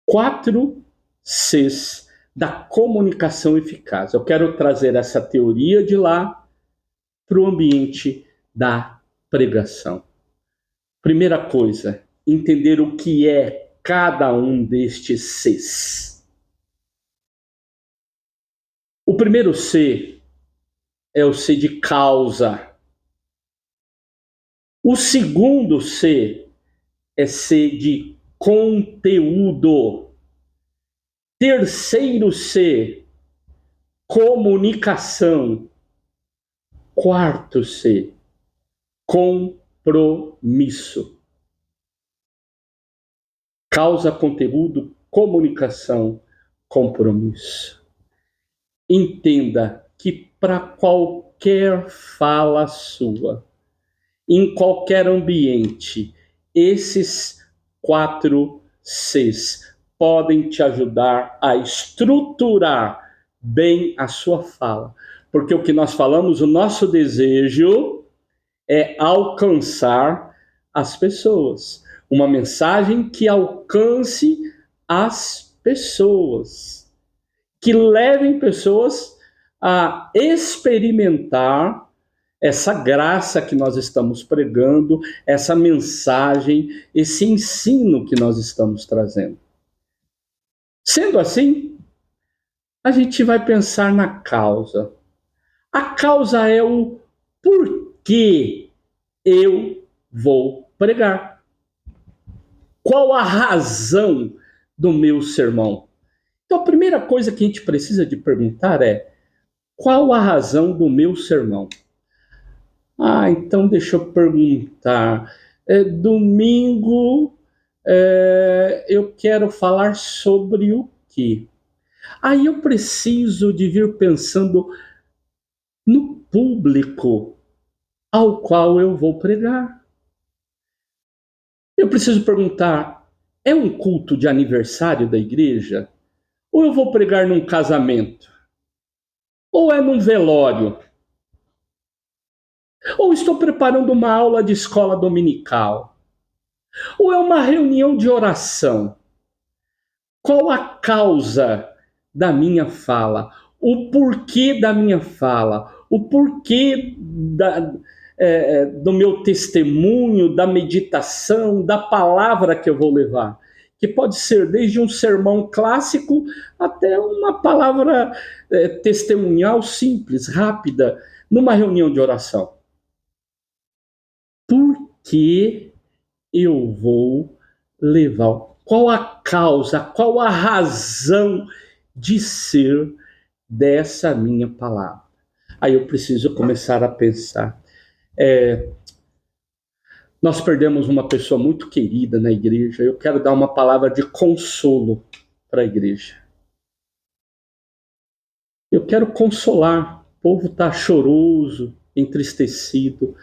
4 Cs da comunicação eficaz. Eu quero trazer essa teoria de lá para o ambiente da pregação. Primeira coisa, entender o que é cada um destes Cs. O primeiro C é o C de causa. O segundo C é C de conteúdo. Terceiro C, comunicação. Quarto C, compromisso. Causa, conteúdo, comunicação, compromisso. Entenda que para qualquer fala sua, em qualquer ambiente, esses 4 Cs podem te ajudar a estruturar bem a sua fala. Porque o que nós falamos, o nosso desejo é alcançar as pessoas. Uma mensagem que alcance as pessoas, que levem pessoas a experimentar essa graça que nós estamos pregando, essa mensagem, esse ensino que nós estamos trazendo. Sendo assim, a gente vai pensar na causa. A causa é o porquê eu vou pregar. Qual a razão do meu sermão? Então, a primeira coisa que a gente precisa de perguntar é: qual a razão do meu sermão? Então deixa eu perguntar. Domingo eu quero falar sobre o quê? Aí eu preciso de vir pensando no público ao qual eu vou pregar. Eu preciso perguntar: é um culto de aniversário da igreja? Ou eu vou pregar num casamento? Ou é num velório? Ou estou preparando uma aula de escola dominical? Ou é uma reunião de oração? Qual a causa da minha fala? O porquê da minha fala? O porquê do meu testemunho, da meditação, da palavra que eu vou levar? Que pode ser desde um sermão clássico até uma palavra testemunhal simples, rápida, numa reunião de oração. Por que eu vou levar? Qual a causa, qual a razão de ser dessa minha palavra? Aí eu preciso começar a pensar. Nós perdemos uma pessoa muito querida na igreja. Eu quero dar uma palavra de consolo para a igreja. Eu quero consolar. O povo está choroso, entristecido.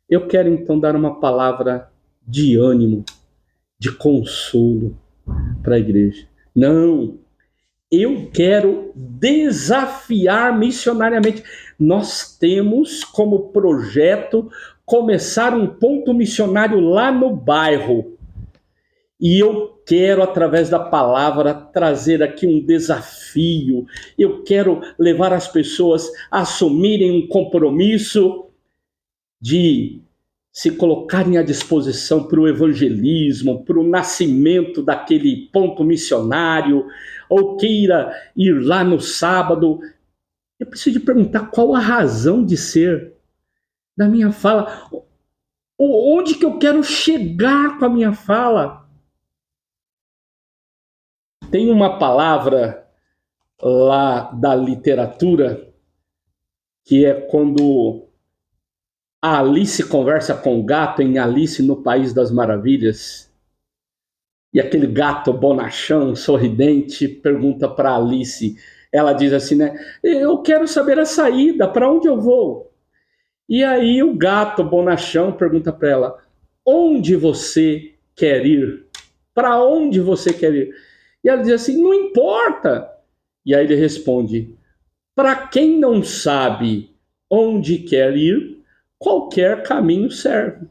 Eu quero então dar uma palavra de ânimo, de consolo para a igreja. Não, eu quero desafiar missionariamente. Nós temos como projeto começar um ponto missionário lá no bairro. E eu quero, através da palavra, trazer aqui um desafio. Eu quero levar as pessoas a assumirem um compromisso de se colocarem à disposição para o evangelismo, para o nascimento daquele ponto missionário, ou queira ir lá no sábado. Eu preciso de perguntar qual a razão de ser da minha fala. Onde que eu quero chegar com a minha fala? Tem uma palavra lá da literatura que é quando a Alice conversa com o gato em Alice no País das Maravilhas. E aquele gato bonachão, sorridente, pergunta para Alice. Ela diz assim, né? Eu quero saber a saída, para onde eu vou? E aí o gato bonachão pergunta para ela, onde você quer ir? Para onde você quer ir? E ela diz assim, não importa. E aí ele responde, para quem não sabe onde quer ir, qualquer caminho serve.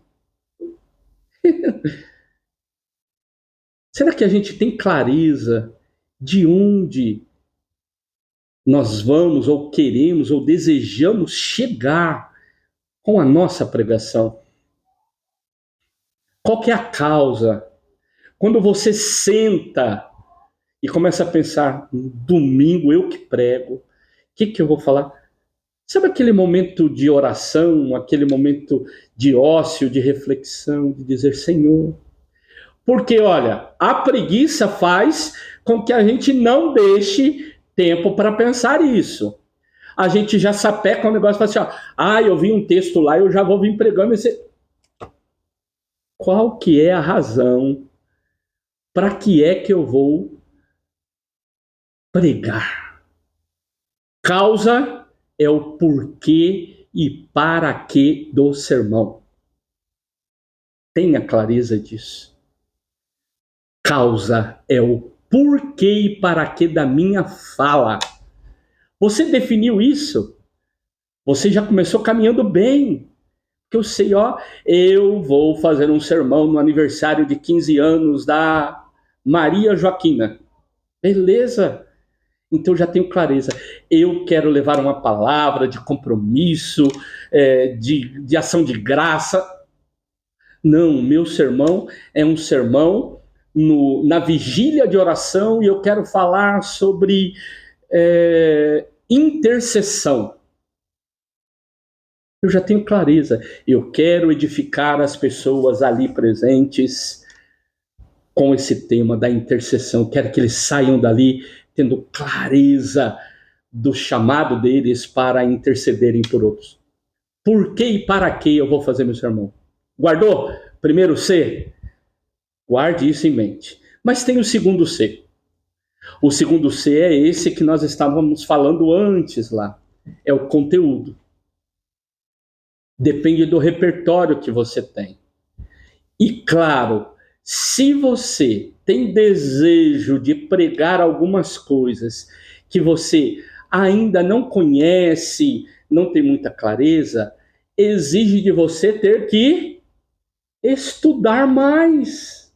Será que a gente tem clareza de onde nós vamos, ou queremos, ou desejamos chegar com a nossa pregação? Qual que é a causa? Quando você senta e começa a pensar, domingo eu que prego, o que eu vou falar? Sabe aquele momento de oração, aquele momento de ócio, de reflexão, de dizer, Senhor, porque, olha, a preguiça faz com que a gente não deixe tempo para pensar isso. A gente já sapeca o negócio e fala assim, eu vi um texto lá, eu já vou vir pregando esse... Qual que é a razão? Para que é que eu vou pregar? Causa é o porquê e para quê do sermão. Tenha clareza disso. Causa é o porquê e para quê da minha fala. Você definiu isso? Você já começou caminhando bem. Que eu sei, eu vou fazer um sermão no aniversário de 15 anos da Maria Joaquina. Beleza. Então já tenho clareza. Eu quero levar uma palavra de compromisso, de ação de graça. Não, meu sermão é um sermão na vigília de oração e eu quero falar sobre intercessão. Eu já tenho clareza. Eu quero edificar as pessoas ali presentes com esse tema da intercessão. Quero que eles saiam dali tendo clareza do chamado deles para intercederem por outros. Por que e para que eu vou fazer meu sermão? Guardou? Primeiro C? Guarde isso em mente. Mas tem o segundo C. O segundo C é esse que nós estávamos falando antes lá. É o conteúdo. Depende do repertório que você tem. E claro, se você tem desejo de pregar algumas coisas que você ainda não conhece, não tem muita clareza, exige de você ter que estudar mais.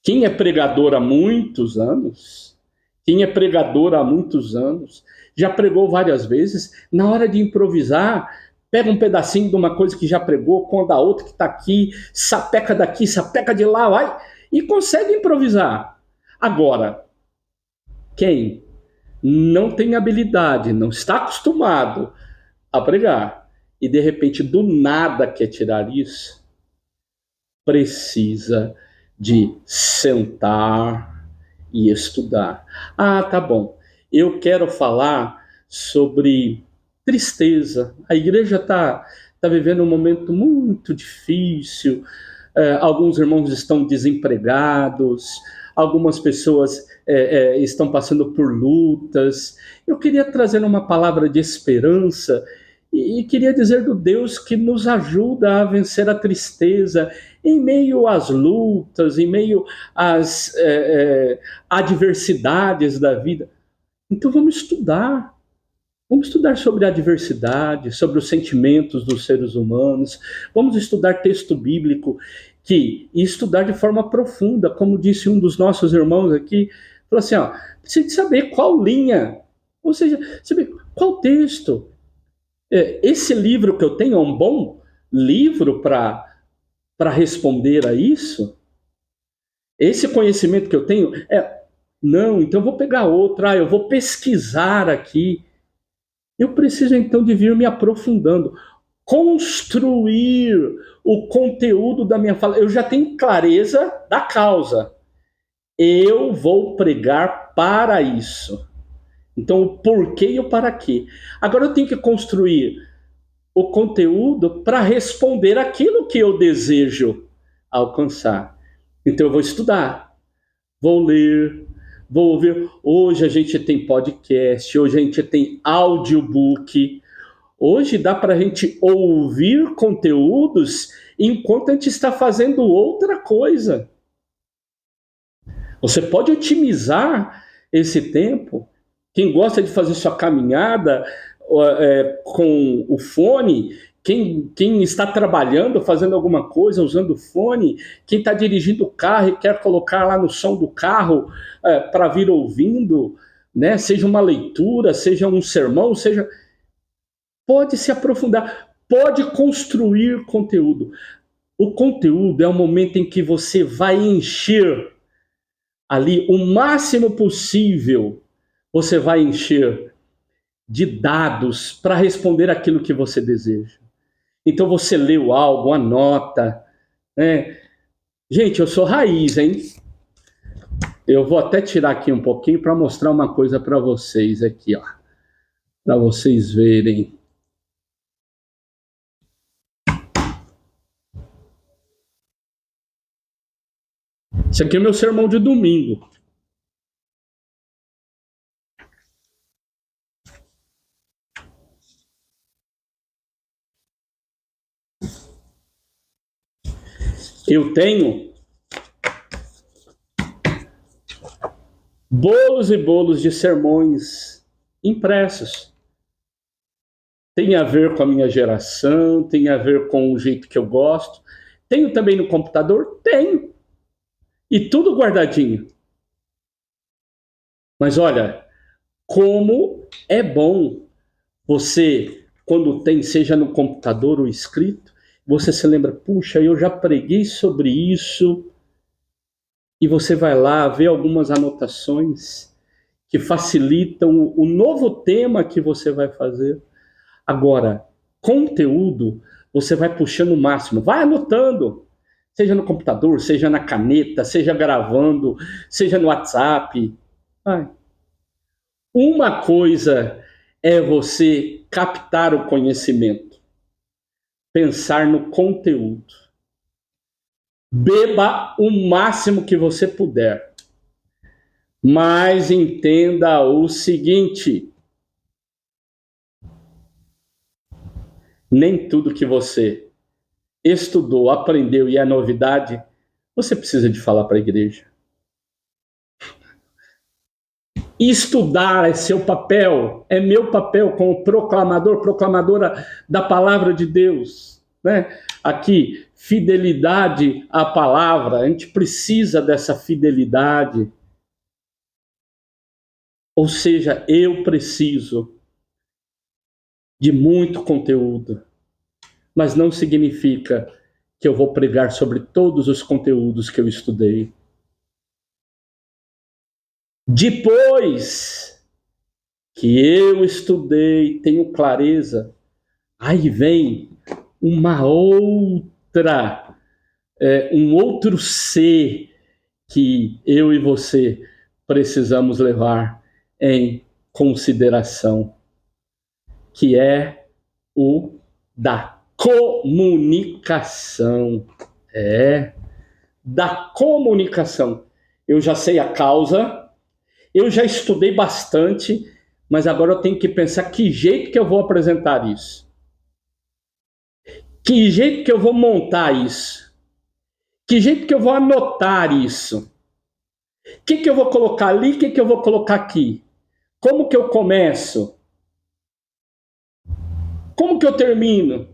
Quem é pregador há muitos anos, já pregou várias vezes, na hora de improvisar, pega um pedacinho de uma coisa que já pregou, conta a outra que está aqui, sapeca daqui, sapeca de lá, vai, e consegue improvisar. Agora, quem não tem habilidade, não está acostumado a pregar, e de repente do nada quer tirar isso, precisa de sentar e estudar. Tá bom, eu quero falar sobre tristeza. A igreja está vivendo um momento muito difícil, alguns irmãos estão desempregados, algumas pessoas estão passando por lutas. Eu queria trazer uma palavra de esperança e queria dizer do Deus que nos ajuda a vencer a tristeza em meio às lutas, em meio às adversidades da vida. Então vamos estudar. Vamos estudar sobre a adversidade, sobre os sentimentos dos seres humanos. Vamos estudar texto bíblico que estudar de forma profunda, como disse um dos nossos irmãos aqui, falou assim, ó, precisa de saber qual linha, ou seja, saber qual texto. Esse livro que eu tenho é um bom livro para responder a isso? Esse conhecimento que eu tenho não, então eu vou pegar outra, eu vou pesquisar aqui. Eu preciso então de vir me aprofundando, construir o conteúdo da minha fala. Eu já tenho clareza da causa. Eu vou pregar para isso. Então, o porquê e o para quê. Agora eu tenho que construir o conteúdo para responder aquilo que eu desejo alcançar. Então eu vou estudar, vou ler, vou ouvir. Hoje a gente tem podcast, hoje a gente tem audiobook. Hoje dá para a gente ouvir conteúdos enquanto a gente está fazendo outra coisa. Você pode otimizar esse tempo. Quem gosta de fazer sua caminhada com o fone, quem está trabalhando, fazendo alguma coisa, usando o fone, quem está dirigindo o carro e quer colocar lá no som do carro para vir ouvindo, né? Seja uma leitura, seja um sermão, seja... Pode se aprofundar, pode construir conteúdo. O conteúdo é o momento em que você vai encher ali o máximo possível, você vai encher de dados para responder aquilo que você deseja. Então você leu algo, anota, né? Gente, eu sou raiz, hein? Eu vou até tirar aqui um pouquinho para mostrar uma coisa para vocês aqui, ó, para vocês verem. Esse aqui é meu sermão de domingo. Eu tenho bolos e bolos de sermões impressos. Tem a ver com a minha geração, tem a ver com o jeito que eu gosto. Tenho também no computador? Tenho. E tudo guardadinho. Mas olha, como é bom você, quando tem, seja no computador ou escrito, você se lembra, puxa, eu já preguei sobre isso, e você vai lá ver algumas anotações que facilitam o novo tema que você vai fazer. Agora, conteúdo, você vai puxando o máximo, vai anotando, seja no computador, seja na caneta, seja gravando, seja no WhatsApp. Vai. Uma coisa é você captar o conhecimento, pensar no conteúdo. Beba o máximo que você puder. Mas entenda o seguinte: nem tudo que você estudou, aprendeu e é novidade, você precisa de falar para a igreja. Estudar é seu papel, é meu papel como proclamador, proclamadora da palavra de Deus, né? Aqui, fidelidade à palavra, a gente precisa dessa fidelidade. Ou seja, eu preciso de muito conteúdo, mas não significa que eu vou pregar sobre todos os conteúdos que eu estudei. Depois que eu estudei, tenho clareza, aí vem uma outra, um outro ser que eu e você precisamos levar em consideração, que é o da comunicação. Da comunicação. Eu já sei a causa, eu já estudei bastante, mas agora eu tenho que pensar que jeito que eu vou apresentar isso. Que jeito que eu vou montar isso. Que jeito que eu vou anotar isso. O que eu vou colocar ali, o que eu vou colocar aqui. Como que eu começo? Como que eu termino?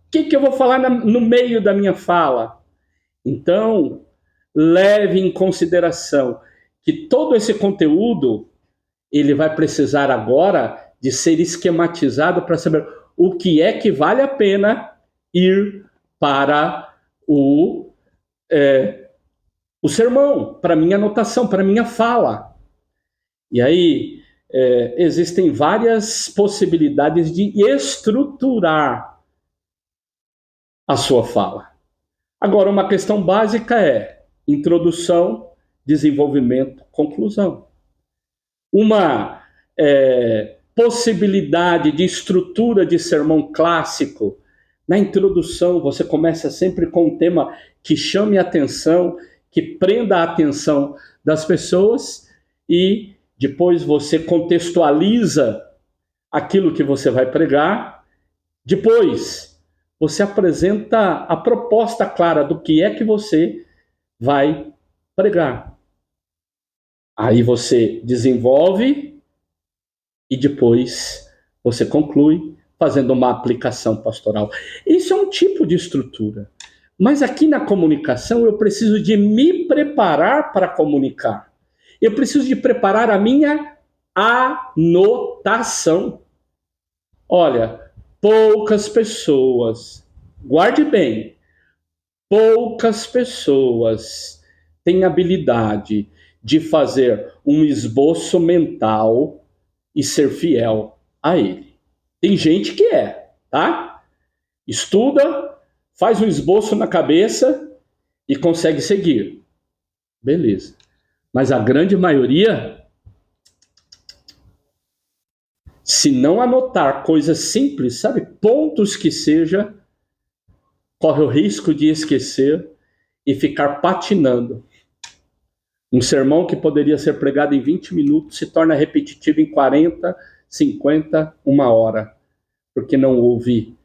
O que eu vou falar no meio da minha fala? Então, leve em consideração que todo esse conteúdo ele vai precisar agora de ser esquematizado para saber o que é que vale a pena ir para o sermão, para a minha anotação, para a minha fala. E aí existem várias possibilidades de estruturar a sua fala. Agora, uma questão básica é introdução, desenvolvimento, conclusão. Uma possibilidade de estrutura de sermão clássico, na introdução você começa sempre com um tema que chame a atenção, que prenda a atenção das pessoas e depois você contextualiza aquilo que você vai pregar. Depois você apresenta a proposta clara do que é que você vai pregar. Aí você desenvolve e depois você conclui fazendo uma aplicação pastoral. Isso é um tipo de estrutura. Mas aqui na comunicação eu preciso de me preparar para comunicar. Eu preciso de preparar a minha anotação. Olha, poucas pessoas, guarde bem, poucas pessoas têm habilidade de fazer um esboço mental e ser fiel a ele. Tem gente que tá? Estuda, faz um esboço na cabeça e consegue seguir. Beleza. Mas a grande maioria, se não anotar coisas simples, sabe, pontos que seja, corre o risco de esquecer e ficar patinando. Um sermão que poderia ser pregado em 20 minutos se torna repetitivo em 40, 50, 1 hora, porque não houve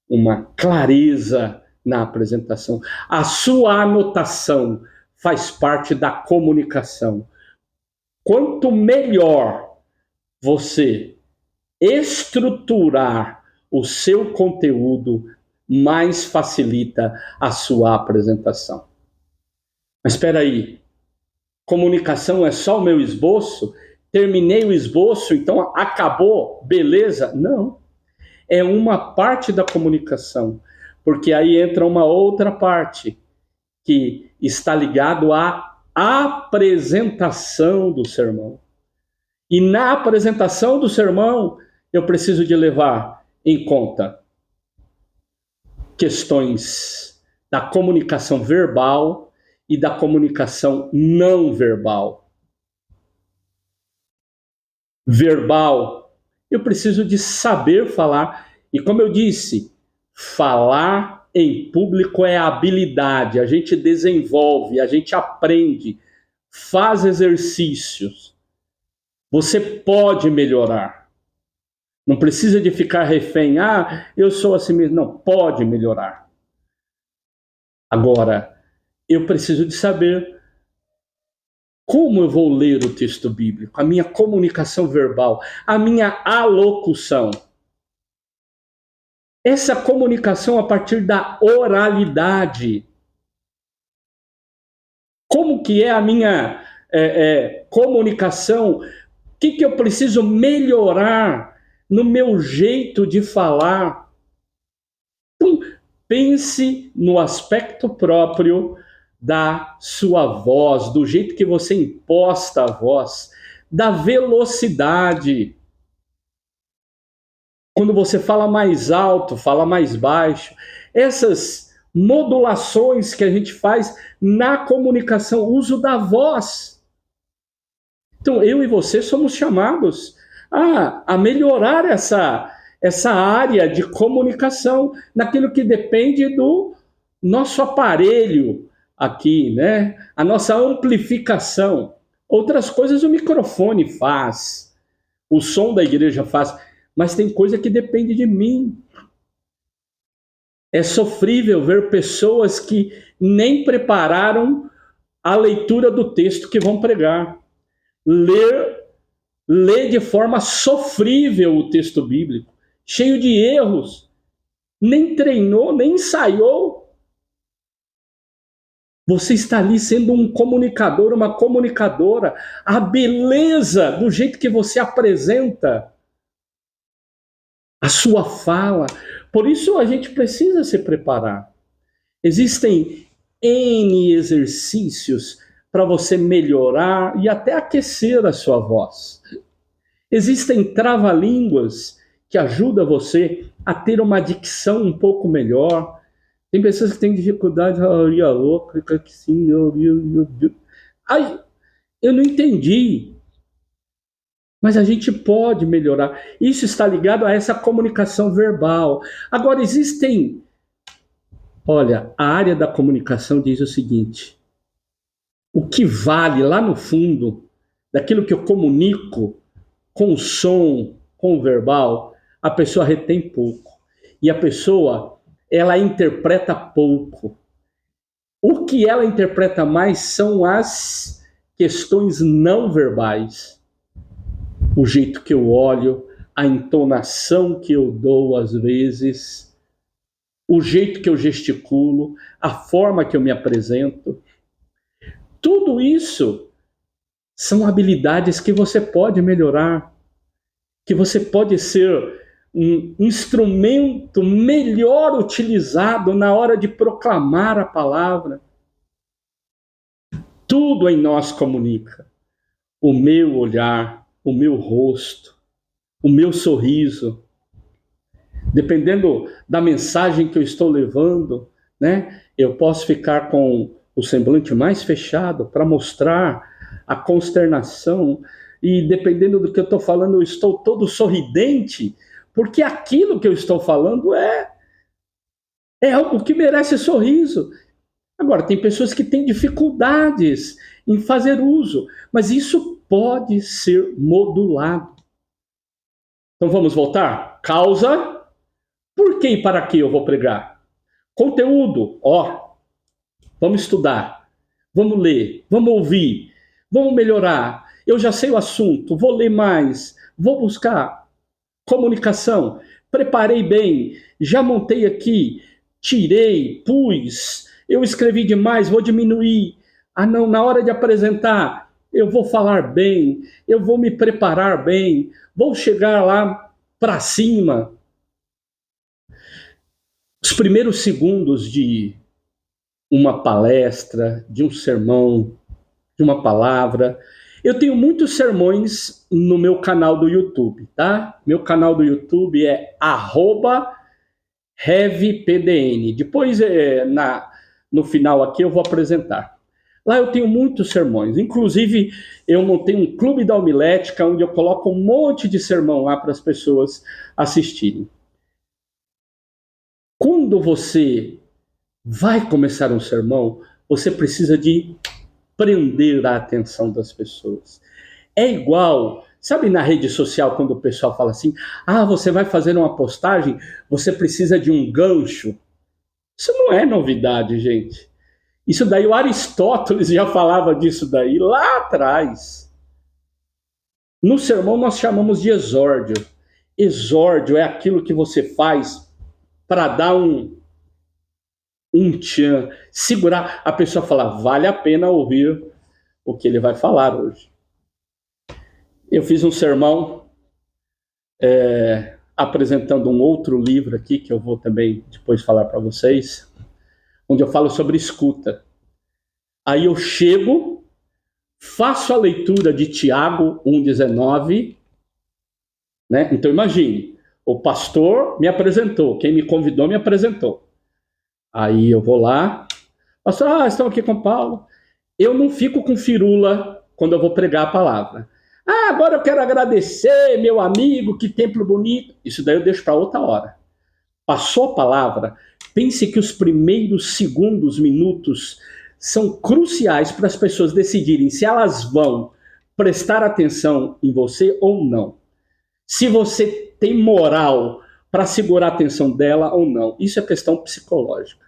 uma clareza na apresentação. A sua anotação faz parte da comunicação. Quanto melhor você estruturar o seu conteúdo, mais facilita a sua apresentação. Mas espera aí, comunicação é só o meu esboço? Terminei o esboço, então acabou? Beleza? Não. É uma parte da comunicação, porque aí entra uma outra parte que está ligado à apresentação do sermão. E na apresentação do sermão, eu preciso de levar em conta questões da comunicação verbal e da comunicação não verbal. Verbal, eu preciso de saber falar. E como eu disse, falar em público é habilidade. A gente desenvolve, a gente aprende, faz exercícios. Você pode melhorar. Não precisa de ficar refém. Eu sou assim mesmo. Não, pode melhorar. Agora, eu preciso de saber como eu vou ler o texto bíblico, a minha comunicação verbal, a minha alocução. Essa comunicação a partir da oralidade. Como que é a minha comunicação? O que eu preciso melhorar no meu jeito de falar? Então, pense no aspecto próprio da sua voz, do jeito que você imposta a voz, da velocidade. Quando você fala mais alto, fala mais baixo. Essas modulações que a gente faz na comunicação, uso da voz. Então, eu e você somos chamados a melhorar essa área de comunicação, naquilo que depende do nosso aparelho aqui, né? A nossa amplificação. Outras coisas o microfone faz, o som da igreja faz, mas tem coisa que depende de mim. É sofrível ver pessoas que nem prepararam a leitura do texto que vão pregar. Ler de forma sofrível o texto bíblico, cheio de erros, nem treinou, nem ensaiou. Você está ali sendo um comunicador, uma comunicadora. A beleza do jeito que você apresenta a sua fala. Por isso a gente precisa se preparar. Existem N exercícios para você melhorar e até aquecer a sua voz. Existem trava-línguas que ajudam você a ter uma dicção um pouco melhor. Tem pessoas que têm dificuldade, assim, ai, eu não entendi. Mas a gente pode melhorar. Isso está ligado a essa comunicação verbal. Agora, olha, a área da comunicação diz o seguinte: o que vale lá no fundo, daquilo que eu comunico com o som, com o verbal, a pessoa retém pouco. E a pessoa, ela interpreta pouco. O que ela interpreta mais são as questões não verbais. O jeito que eu olho, a entonação que eu dou às vezes, o jeito que eu gesticulo, a forma que eu me apresento. Tudo isso são habilidades que você pode melhorar, que você pode ser um instrumento melhor utilizado na hora de proclamar a palavra. Tudo em nós comunica. O meu olhar, o meu rosto, o meu sorriso. Dependendo da mensagem que eu estou levando, né, eu posso ficar com o semblante mais fechado para mostrar a consternação. E dependendo do que eu estou falando, eu estou todo sorridente, porque aquilo que eu estou falando é algo que merece sorriso. Agora, tem pessoas que têm dificuldades em fazer uso, mas isso pode ser modulado. Então vamos voltar? Causa, por que e para que eu vou pregar? Conteúdo, vamos estudar, vamos ler, vamos ouvir, vamos melhorar. Eu já sei o assunto, vou ler mais, vou buscar. Comunicação, preparei bem, já montei aqui, tirei, pus, eu escrevi demais, vou diminuir. Ah não, na hora de apresentar, eu vou falar bem, eu vou me preparar bem, vou chegar lá para cima. Os primeiros segundos de uma palestra, de um sermão, de uma palavra. Eu tenho muitos sermões no meu canal do YouTube, tá? Meu canal do YouTube é @revpdn. Depois, no final aqui, eu vou apresentar. Lá eu tenho muitos sermões. Inclusive, eu montei um clube da homilética, onde eu coloco um monte de sermão lá para as pessoas assistirem. Quando você vai começar um sermão, você precisa de prender a atenção das pessoas. É igual, sabe, na rede social, quando o pessoal fala assim, você vai fazer uma postagem, você precisa de um gancho. Isso não é novidade, gente. Isso daí, o Aristóteles já falava disso daí lá atrás. No sermão nós chamamos de exórdio. Exórdio é aquilo que você faz para dar um tchan, segurar a pessoa, falar, vale a pena ouvir o que ele vai falar hoje. Eu fiz um sermão apresentando um outro livro aqui, que eu vou também depois falar para vocês, onde eu falo sobre escuta. Aí eu chego, faço a leitura de Tiago 1,19, né? Então imagine, o pastor me apresentou, quem me convidou me apresentou. Aí eu vou lá, pastor, estamos aqui com Paulo. Eu não fico com firula quando eu vou pregar a palavra. Agora eu quero agradecer, meu amigo, que templo bonito. Isso daí eu deixo para outra hora. Passou a palavra, pense que os primeiros segundos, minutos, são cruciais para as pessoas decidirem se elas vão prestar atenção em você ou não. Se você tem moral para segurar a atenção dela ou não. Isso é questão psicológica.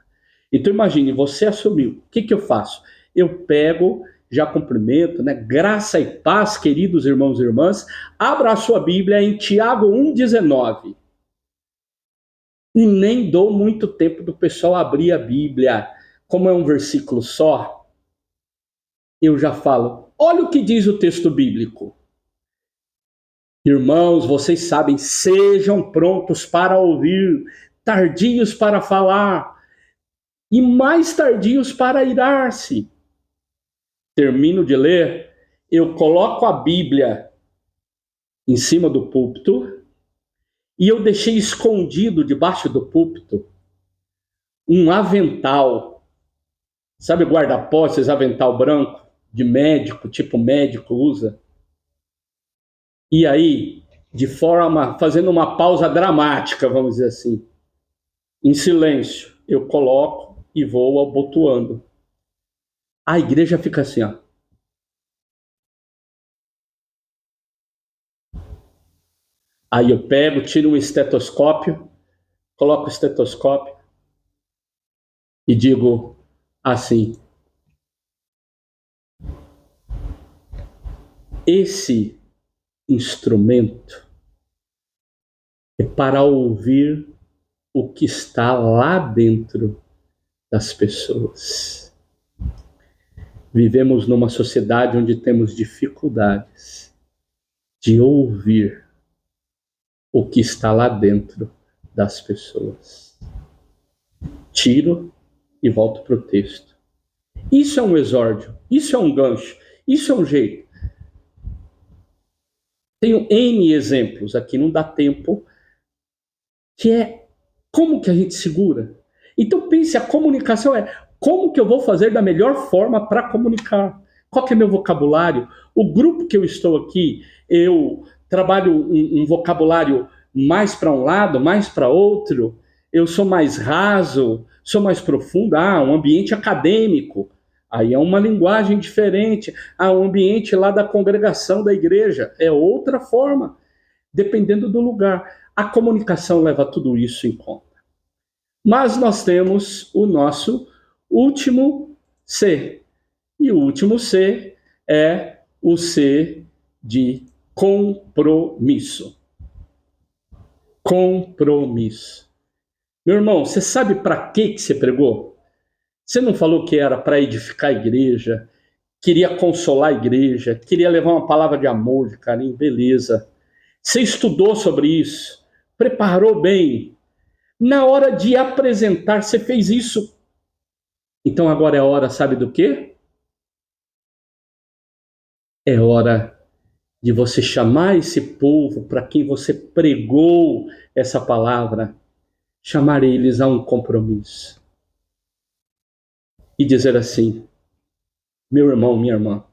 Então imagine, você assumiu. O que eu faço? Eu pego, já cumprimento, né? Graça e paz, queridos irmãos e irmãs. Abra a sua Bíblia em Tiago 1,19. E nem dou muito tempo do pessoal abrir a Bíblia. como é um versículo só, eu já falo, olha o que diz o texto bíblico. Irmãos, vocês sabem, sejam prontos para ouvir, tardios para falar e mais tardios para irar-se. Termino de ler, eu coloco a Bíblia em cima do púlpito e eu deixei escondido debaixo do púlpito um avental. Sabe guarda-postes, avental branco de médico, tipo médico usa? E aí, fazendo uma pausa dramática, vamos dizer assim, em silêncio, eu coloco e vou abotoando. A igreja fica assim, ó. Aí eu pego, tiro um estetoscópio, coloco o estetoscópio e digo assim: esse instrumento é para ouvir o que está lá dentro das pessoas. Vivemos numa sociedade onde temos dificuldades de ouvir o que está lá dentro das pessoas. Tiro e volto para o texto. Isso é um exórdio, isso é um gancho, isso é um jeito. Tenho N exemplos aqui, não dá tempo, que é como que a gente segura. Então pense, a comunicação é como que eu vou fazer da melhor forma para comunicar. Qual que é meu vocabulário? O grupo que eu estou aqui, eu trabalho um vocabulário mais para um lado, mais para outro, eu sou mais raso, sou mais profundo, um ambiente acadêmico, aí é uma linguagem diferente, um ambiente lá da congregação da igreja, é outra forma, dependendo do lugar. A comunicação leva tudo isso em conta. Mas nós temos o nosso último C. E o último C é o C de compromisso. Compromisso. Meu irmão, você sabe para que você pregou? Você não falou que era para edificar a igreja, queria consolar a igreja, queria levar uma palavra de amor, de carinho, beleza. Você estudou sobre isso, preparou bem. Na hora de apresentar, você fez isso. Então agora é hora, sabe do quê? É hora de você chamar esse povo para quem você pregou essa palavra, chamar eles a um compromisso. E dizer assim: meu irmão, minha irmã,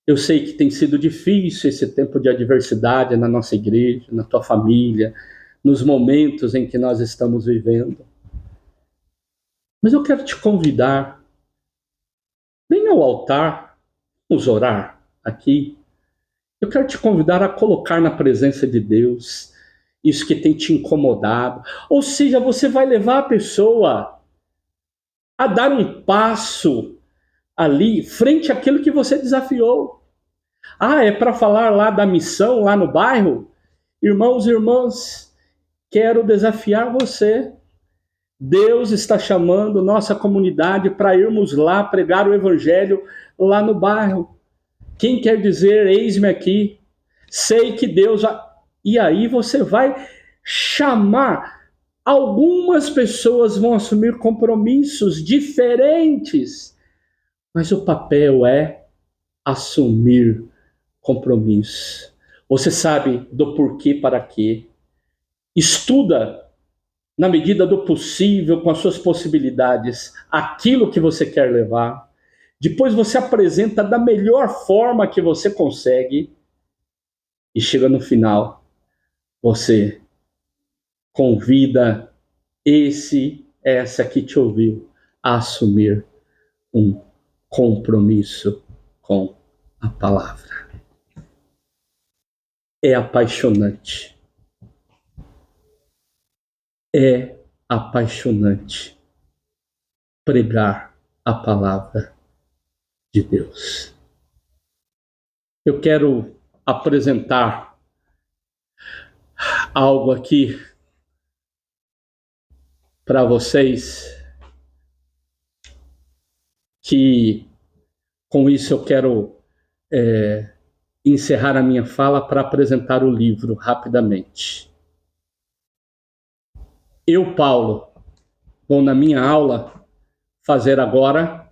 eu sei que tem sido difícil esse tempo de adversidade na nossa igreja, na tua família, nos momentos em que nós estamos vivendo. Mas eu quero te convidar, vem ao altar, vamos orar aqui. Eu quero te convidar a colocar na presença de Deus isso que tem te incomodado. Ou seja, você vai levar a pessoa a dar um passo ali, frente àquilo que você desafiou. É para falar lá da missão, lá no bairro? Irmãos e irmãs, quero desafiar você. Deus está chamando nossa comunidade para irmos lá pregar o evangelho lá no bairro. Quem quer dizer, eis-me aqui, sei que Deus... E aí você vai chamar, algumas pessoas vão assumir compromissos diferentes, mas o papel é assumir compromisso. Você sabe do porquê, para quê. Estuda, na medida do possível, com as suas possibilidades, aquilo que você quer levar. Depois você apresenta da melhor forma que você consegue. E chega no final, você convida essa que te ouviu a assumir um compromisso com a palavra. É apaixonante. É apaixonante pregar a palavra de Deus. Eu quero apresentar algo aqui para vocês que com isso eu quero encerrar a minha fala para apresentar o livro rapidamente. Eu, Paulo, vou na minha aula fazer agora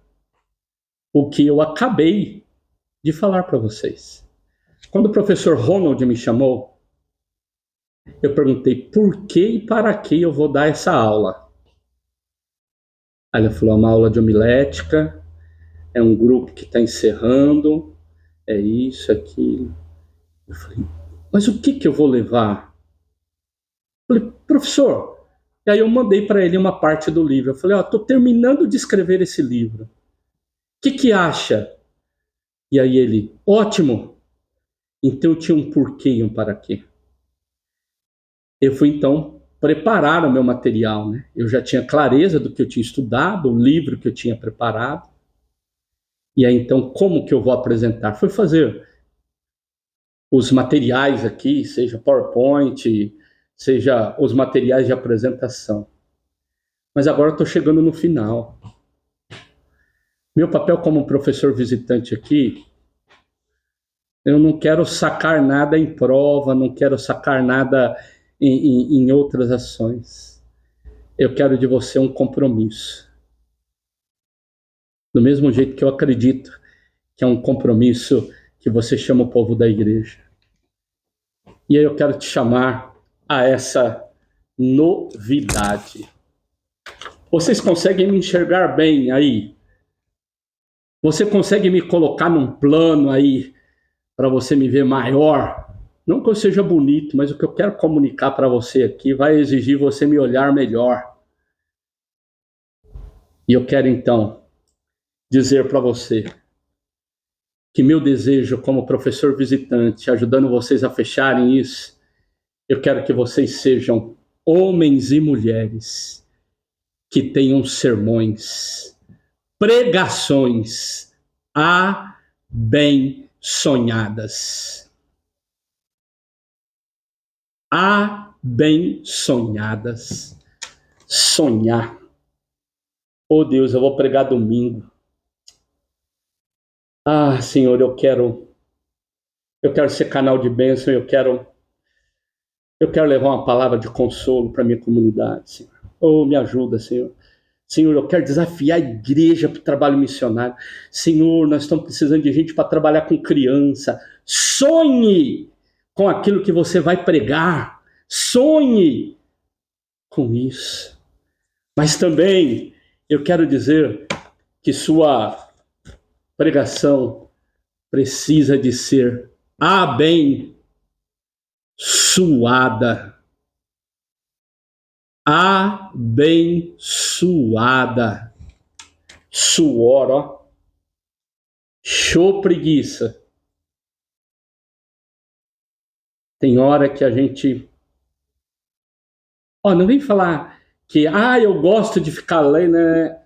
o que eu acabei de falar para vocês. Quando o professor Ronald me chamou, eu perguntei por que e para que eu vou dar essa aula. Aí ele falou, é uma aula de homilética, é um grupo que está encerrando, é isso, aquilo. Eu falei, mas o que eu vou levar? Eu falei, professor, e aí eu mandei para ele uma parte do livro. Eu falei, estou terminando de escrever esse livro. O que acha? E aí ele, ótimo. Então eu tinha um porquê e um para quê. Eu fui então preparar o meu material, né? Eu já tinha clareza do que eu tinha estudado, o livro que eu tinha preparado. E aí então como que eu vou apresentar? Foi fazer os materiais aqui, seja PowerPoint, seja os materiais de apresentação. Mas agora eu estou chegando no final. Meu papel como professor visitante aqui, eu não quero sacar nada em prova, não quero sacar nada em outras ações. Eu quero de você um compromisso. Do mesmo jeito que eu acredito que é um compromisso que você chama o povo da igreja. E aí eu quero te chamar a essa novidade. Vocês conseguem me enxergar bem aí? Você consegue me colocar num plano aí para você me ver maior? Não que eu seja bonito, mas o que eu quero comunicar para você aqui vai exigir você me olhar melhor. E eu quero então dizer para você que meu desejo como professor visitante, ajudando vocês a fecharem isso, eu quero que vocês sejam homens e mulheres que tenham sermões, pregações abençonhadas. Abençonhadas. Sonhar. Oh Deus, eu vou pregar domingo. Ah, Senhor, eu quero ser canal de bênção, eu quero levar uma palavra de consolo para minha comunidade, Senhor. Oh, me ajuda, Senhor. Senhor, eu quero desafiar a igreja para o trabalho missionário. Senhor, nós estamos precisando de gente para trabalhar com criança. Sonhe com aquilo que você vai pregar. Sonhe com isso. Mas também eu quero dizer que sua pregação precisa de ser abençoada. Abençoada. Suor, ó. Show preguiça. Tem hora que a gente... não vem falar que eu gosto de ficar lendo, né?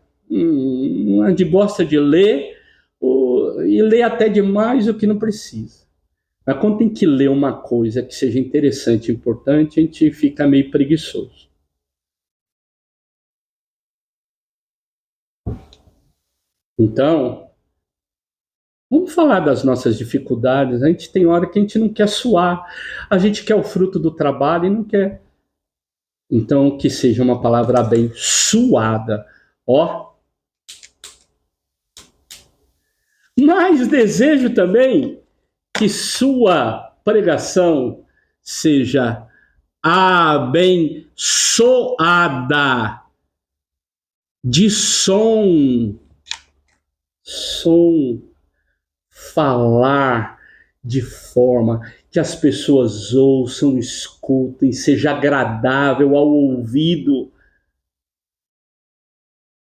A gente gosta de ler e ler até demais o que não precisa. Mas quando tem que ler uma coisa que seja interessante, importante, a gente fica meio preguiçoso. Então, vamos falar das nossas dificuldades. A gente tem hora que a gente não quer suar, a gente quer o fruto do trabalho e não quer. Então, que seja uma palavra abençoada. Mas desejo também que sua pregação seja abençoada de som, falar de forma que as pessoas ouçam, escutem, seja agradável ao ouvido,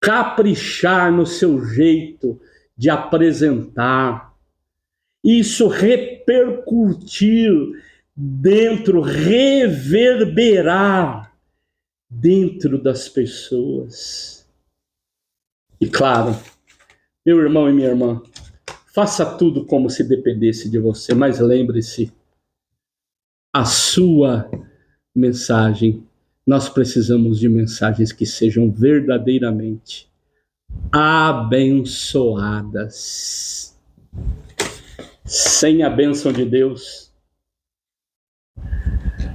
caprichar no seu jeito de apresentar, isso repercutir dentro, reverberar dentro das pessoas. E claro, meu irmão e minha irmã, faça tudo como se dependesse de você, mas lembre-se, a sua mensagem, nós precisamos de mensagens que sejam verdadeiramente abençoadas. Sem a bênção de Deus,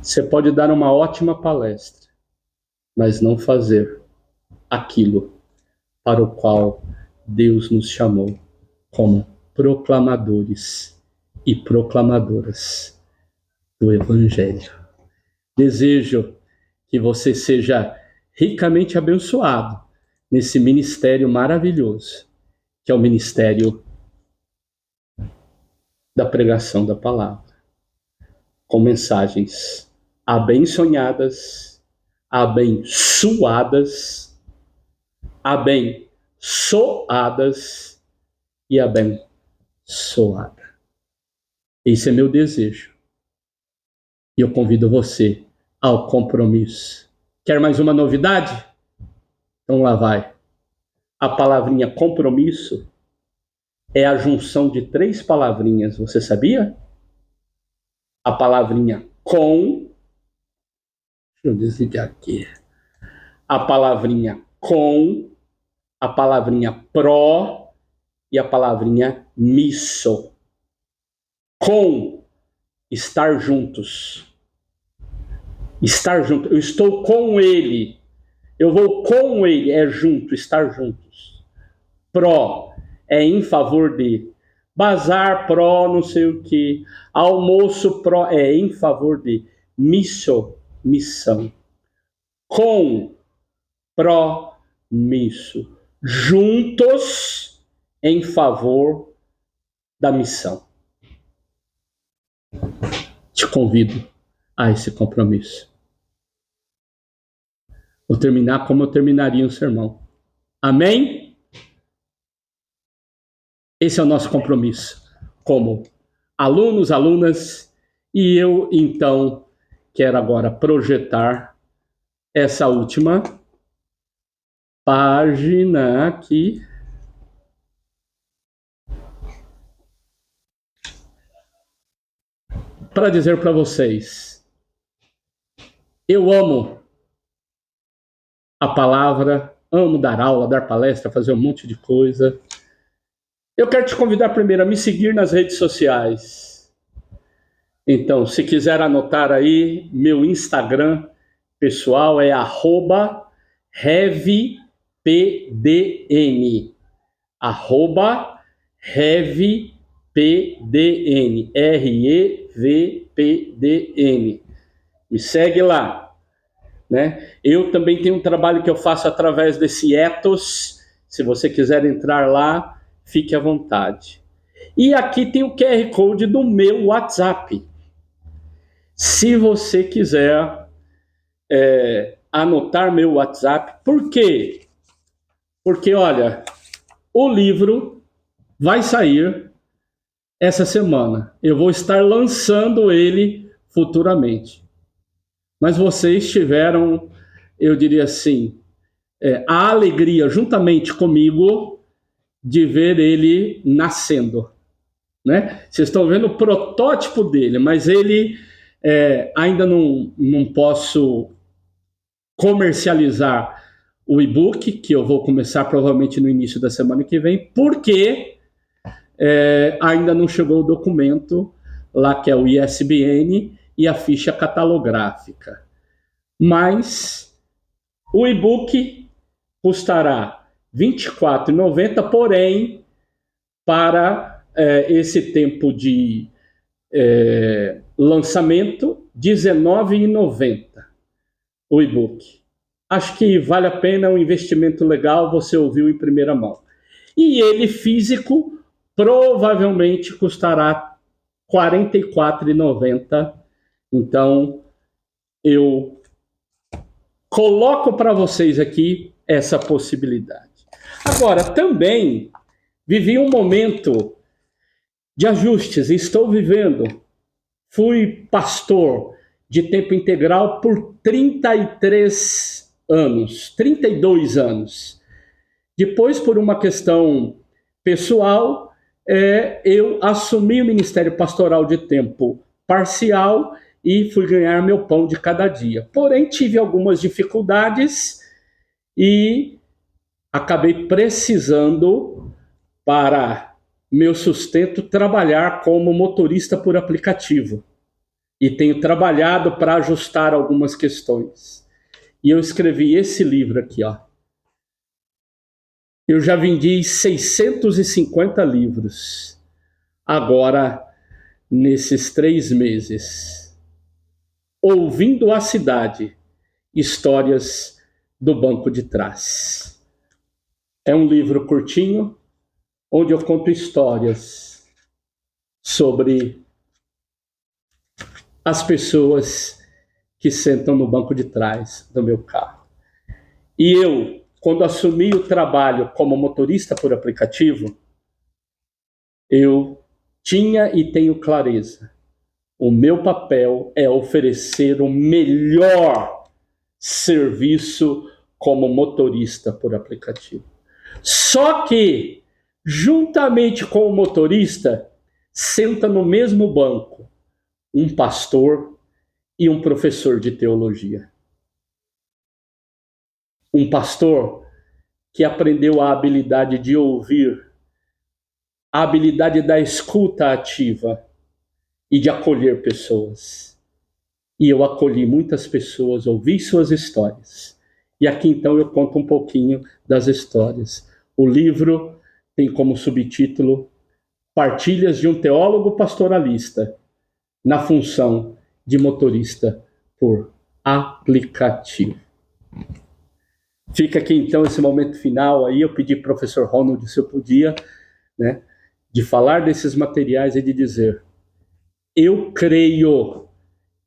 você pode dar uma ótima palestra, mas não fazer aquilo para o qual Deus nos chamou como proclamadores e proclamadoras do Evangelho. Desejo que você seja ricamente abençoado nesse ministério maravilhoso, que é o ministério da pregação da palavra, com mensagens abençoadas, abençoadas e abençoada. Esse é meu desejo. E eu convido você ao compromisso. Quer mais uma novidade? Então lá vai. A palavrinha compromisso é a junção de 3 palavrinhas. Você sabia? A palavrinha com. Deixa eu desligar aqui. A palavrinha com, a palavrinha pró e a palavrinha misso. Com, estar juntos. Estar junto. Eu estou com ele. Eu vou com ele. É junto, estar juntos. Pró é em favor de. Bazar pró, não sei o que. Almoço pró é em favor de. Misso, missão. Com, pró, misso. Juntos em favor da missão. Te convido a esse compromisso. Vou terminar como eu terminaria um sermão. Amém? Esse é o nosso compromisso como alunos, alunas, e eu, então, quero agora projetar essa última página aqui. Para dizer para vocês, eu amo a palavra, amo dar aula, dar palestra, fazer um monte de coisa. Eu quero te convidar primeiro a me seguir nas redes sociais. Então, se quiser anotar aí, meu Instagram pessoal é @revpdn. @revpdn. REVPDN. Me segue lá. Né? Eu também tenho um trabalho que eu faço através desse ethos. Se você quiser entrar lá, fique à vontade. E aqui tem o QR Code do meu WhatsApp. Se você quiser anotar meu WhatsApp. Por quê? Porque, olha, o livro vai sair essa semana. Eu vou estar lançando ele futuramente. Mas vocês tiveram, eu diria assim, a alegria, juntamente comigo, de ver ele nascendo. Né? Vocês estão vendo o protótipo dele, mas ele ainda não posso comercializar o e-book, que eu vou começar provavelmente no início da semana que vem, porque ainda não chegou o documento lá, que é o ISBN e a ficha catalográfica. Mas o e-book custará R$ 24,90, porém, para esse tempo de lançamento, R$ 19,90 o e-book. Acho que vale a pena, é um investimento legal, você ouviu em primeira mão. E ele físico provavelmente custará R$ 44,90. Então, eu coloco para vocês aqui essa possibilidade. Agora, também vivi um momento de ajustes, estou vivendo. Fui pastor de tempo integral por 32 anos. Depois, por uma questão pessoal, eu assumi o ministério pastoral de tempo parcial e fui ganhar meu pão de cada dia. Porém, tive algumas dificuldades e acabei precisando, para meu sustento, trabalhar como motorista por aplicativo. E tenho trabalhado para ajustar algumas questões. E eu escrevi esse livro aqui, ó. Eu já vendi 650 livros. Agora, nesses 3 meses. Ouvindo a Cidade, histórias do banco de trás. É um livro curtinho, onde eu conto histórias sobre as pessoas que sentam no banco de trás do meu carro. E eu, quando assumi o trabalho como motorista por aplicativo, eu tinha e tenho clareza. O meu papel é oferecer o melhor serviço como motorista por aplicativo. Só que, juntamente com o motorista, senta no mesmo banco um pastor e um professor de teologia. Um pastor que aprendeu a habilidade de ouvir, a habilidade da escuta ativa e de acolher pessoas. E eu acolhi muitas pessoas, ouvi suas histórias. E aqui então eu conto um pouquinho das histórias. O livro tem como subtítulo Partilhas de um Teólogo Pastoralista, na função de motorista por aplicativo. Fica aqui então esse momento final aí, eu pedi para o professor Ronald se eu podia, né, de falar desses materiais e de dizer: eu creio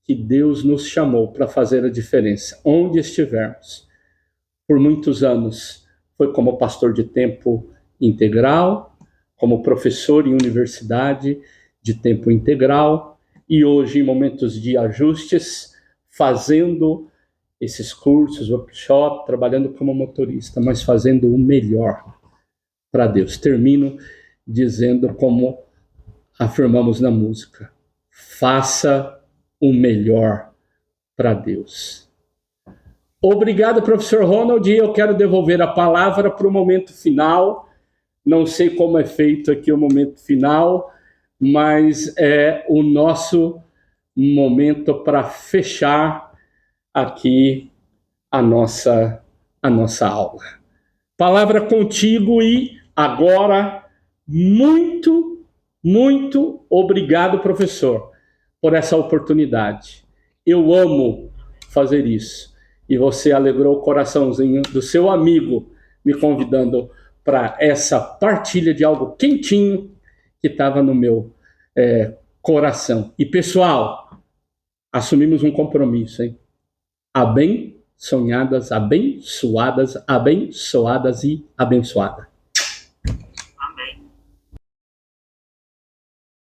que Deus nos chamou para fazer a diferença, onde estivermos. Por muitos anos foi como pastor de tempo integral, como professor em universidade de tempo integral, e hoje, em momentos de ajustes, fazendo esses cursos, workshop, trabalhando como motorista, mas fazendo o melhor para Deus. Termino dizendo como afirmamos na música: faça o melhor para Deus. Obrigado, professor Ronald. Eu quero devolver a palavra para o momento final. Não sei como é feito aqui o momento final, mas é o nosso momento para fechar aqui a nossa aula. Palavra contigo e agora, muito obrigado, professor, por essa oportunidade. Eu amo fazer isso. E você alegrou o coraçãozinho do seu amigo me convidando para essa partilha de algo quentinho que estava no meu coração. E, pessoal, assumimos um compromisso, hein? Abençoadas e abençoada.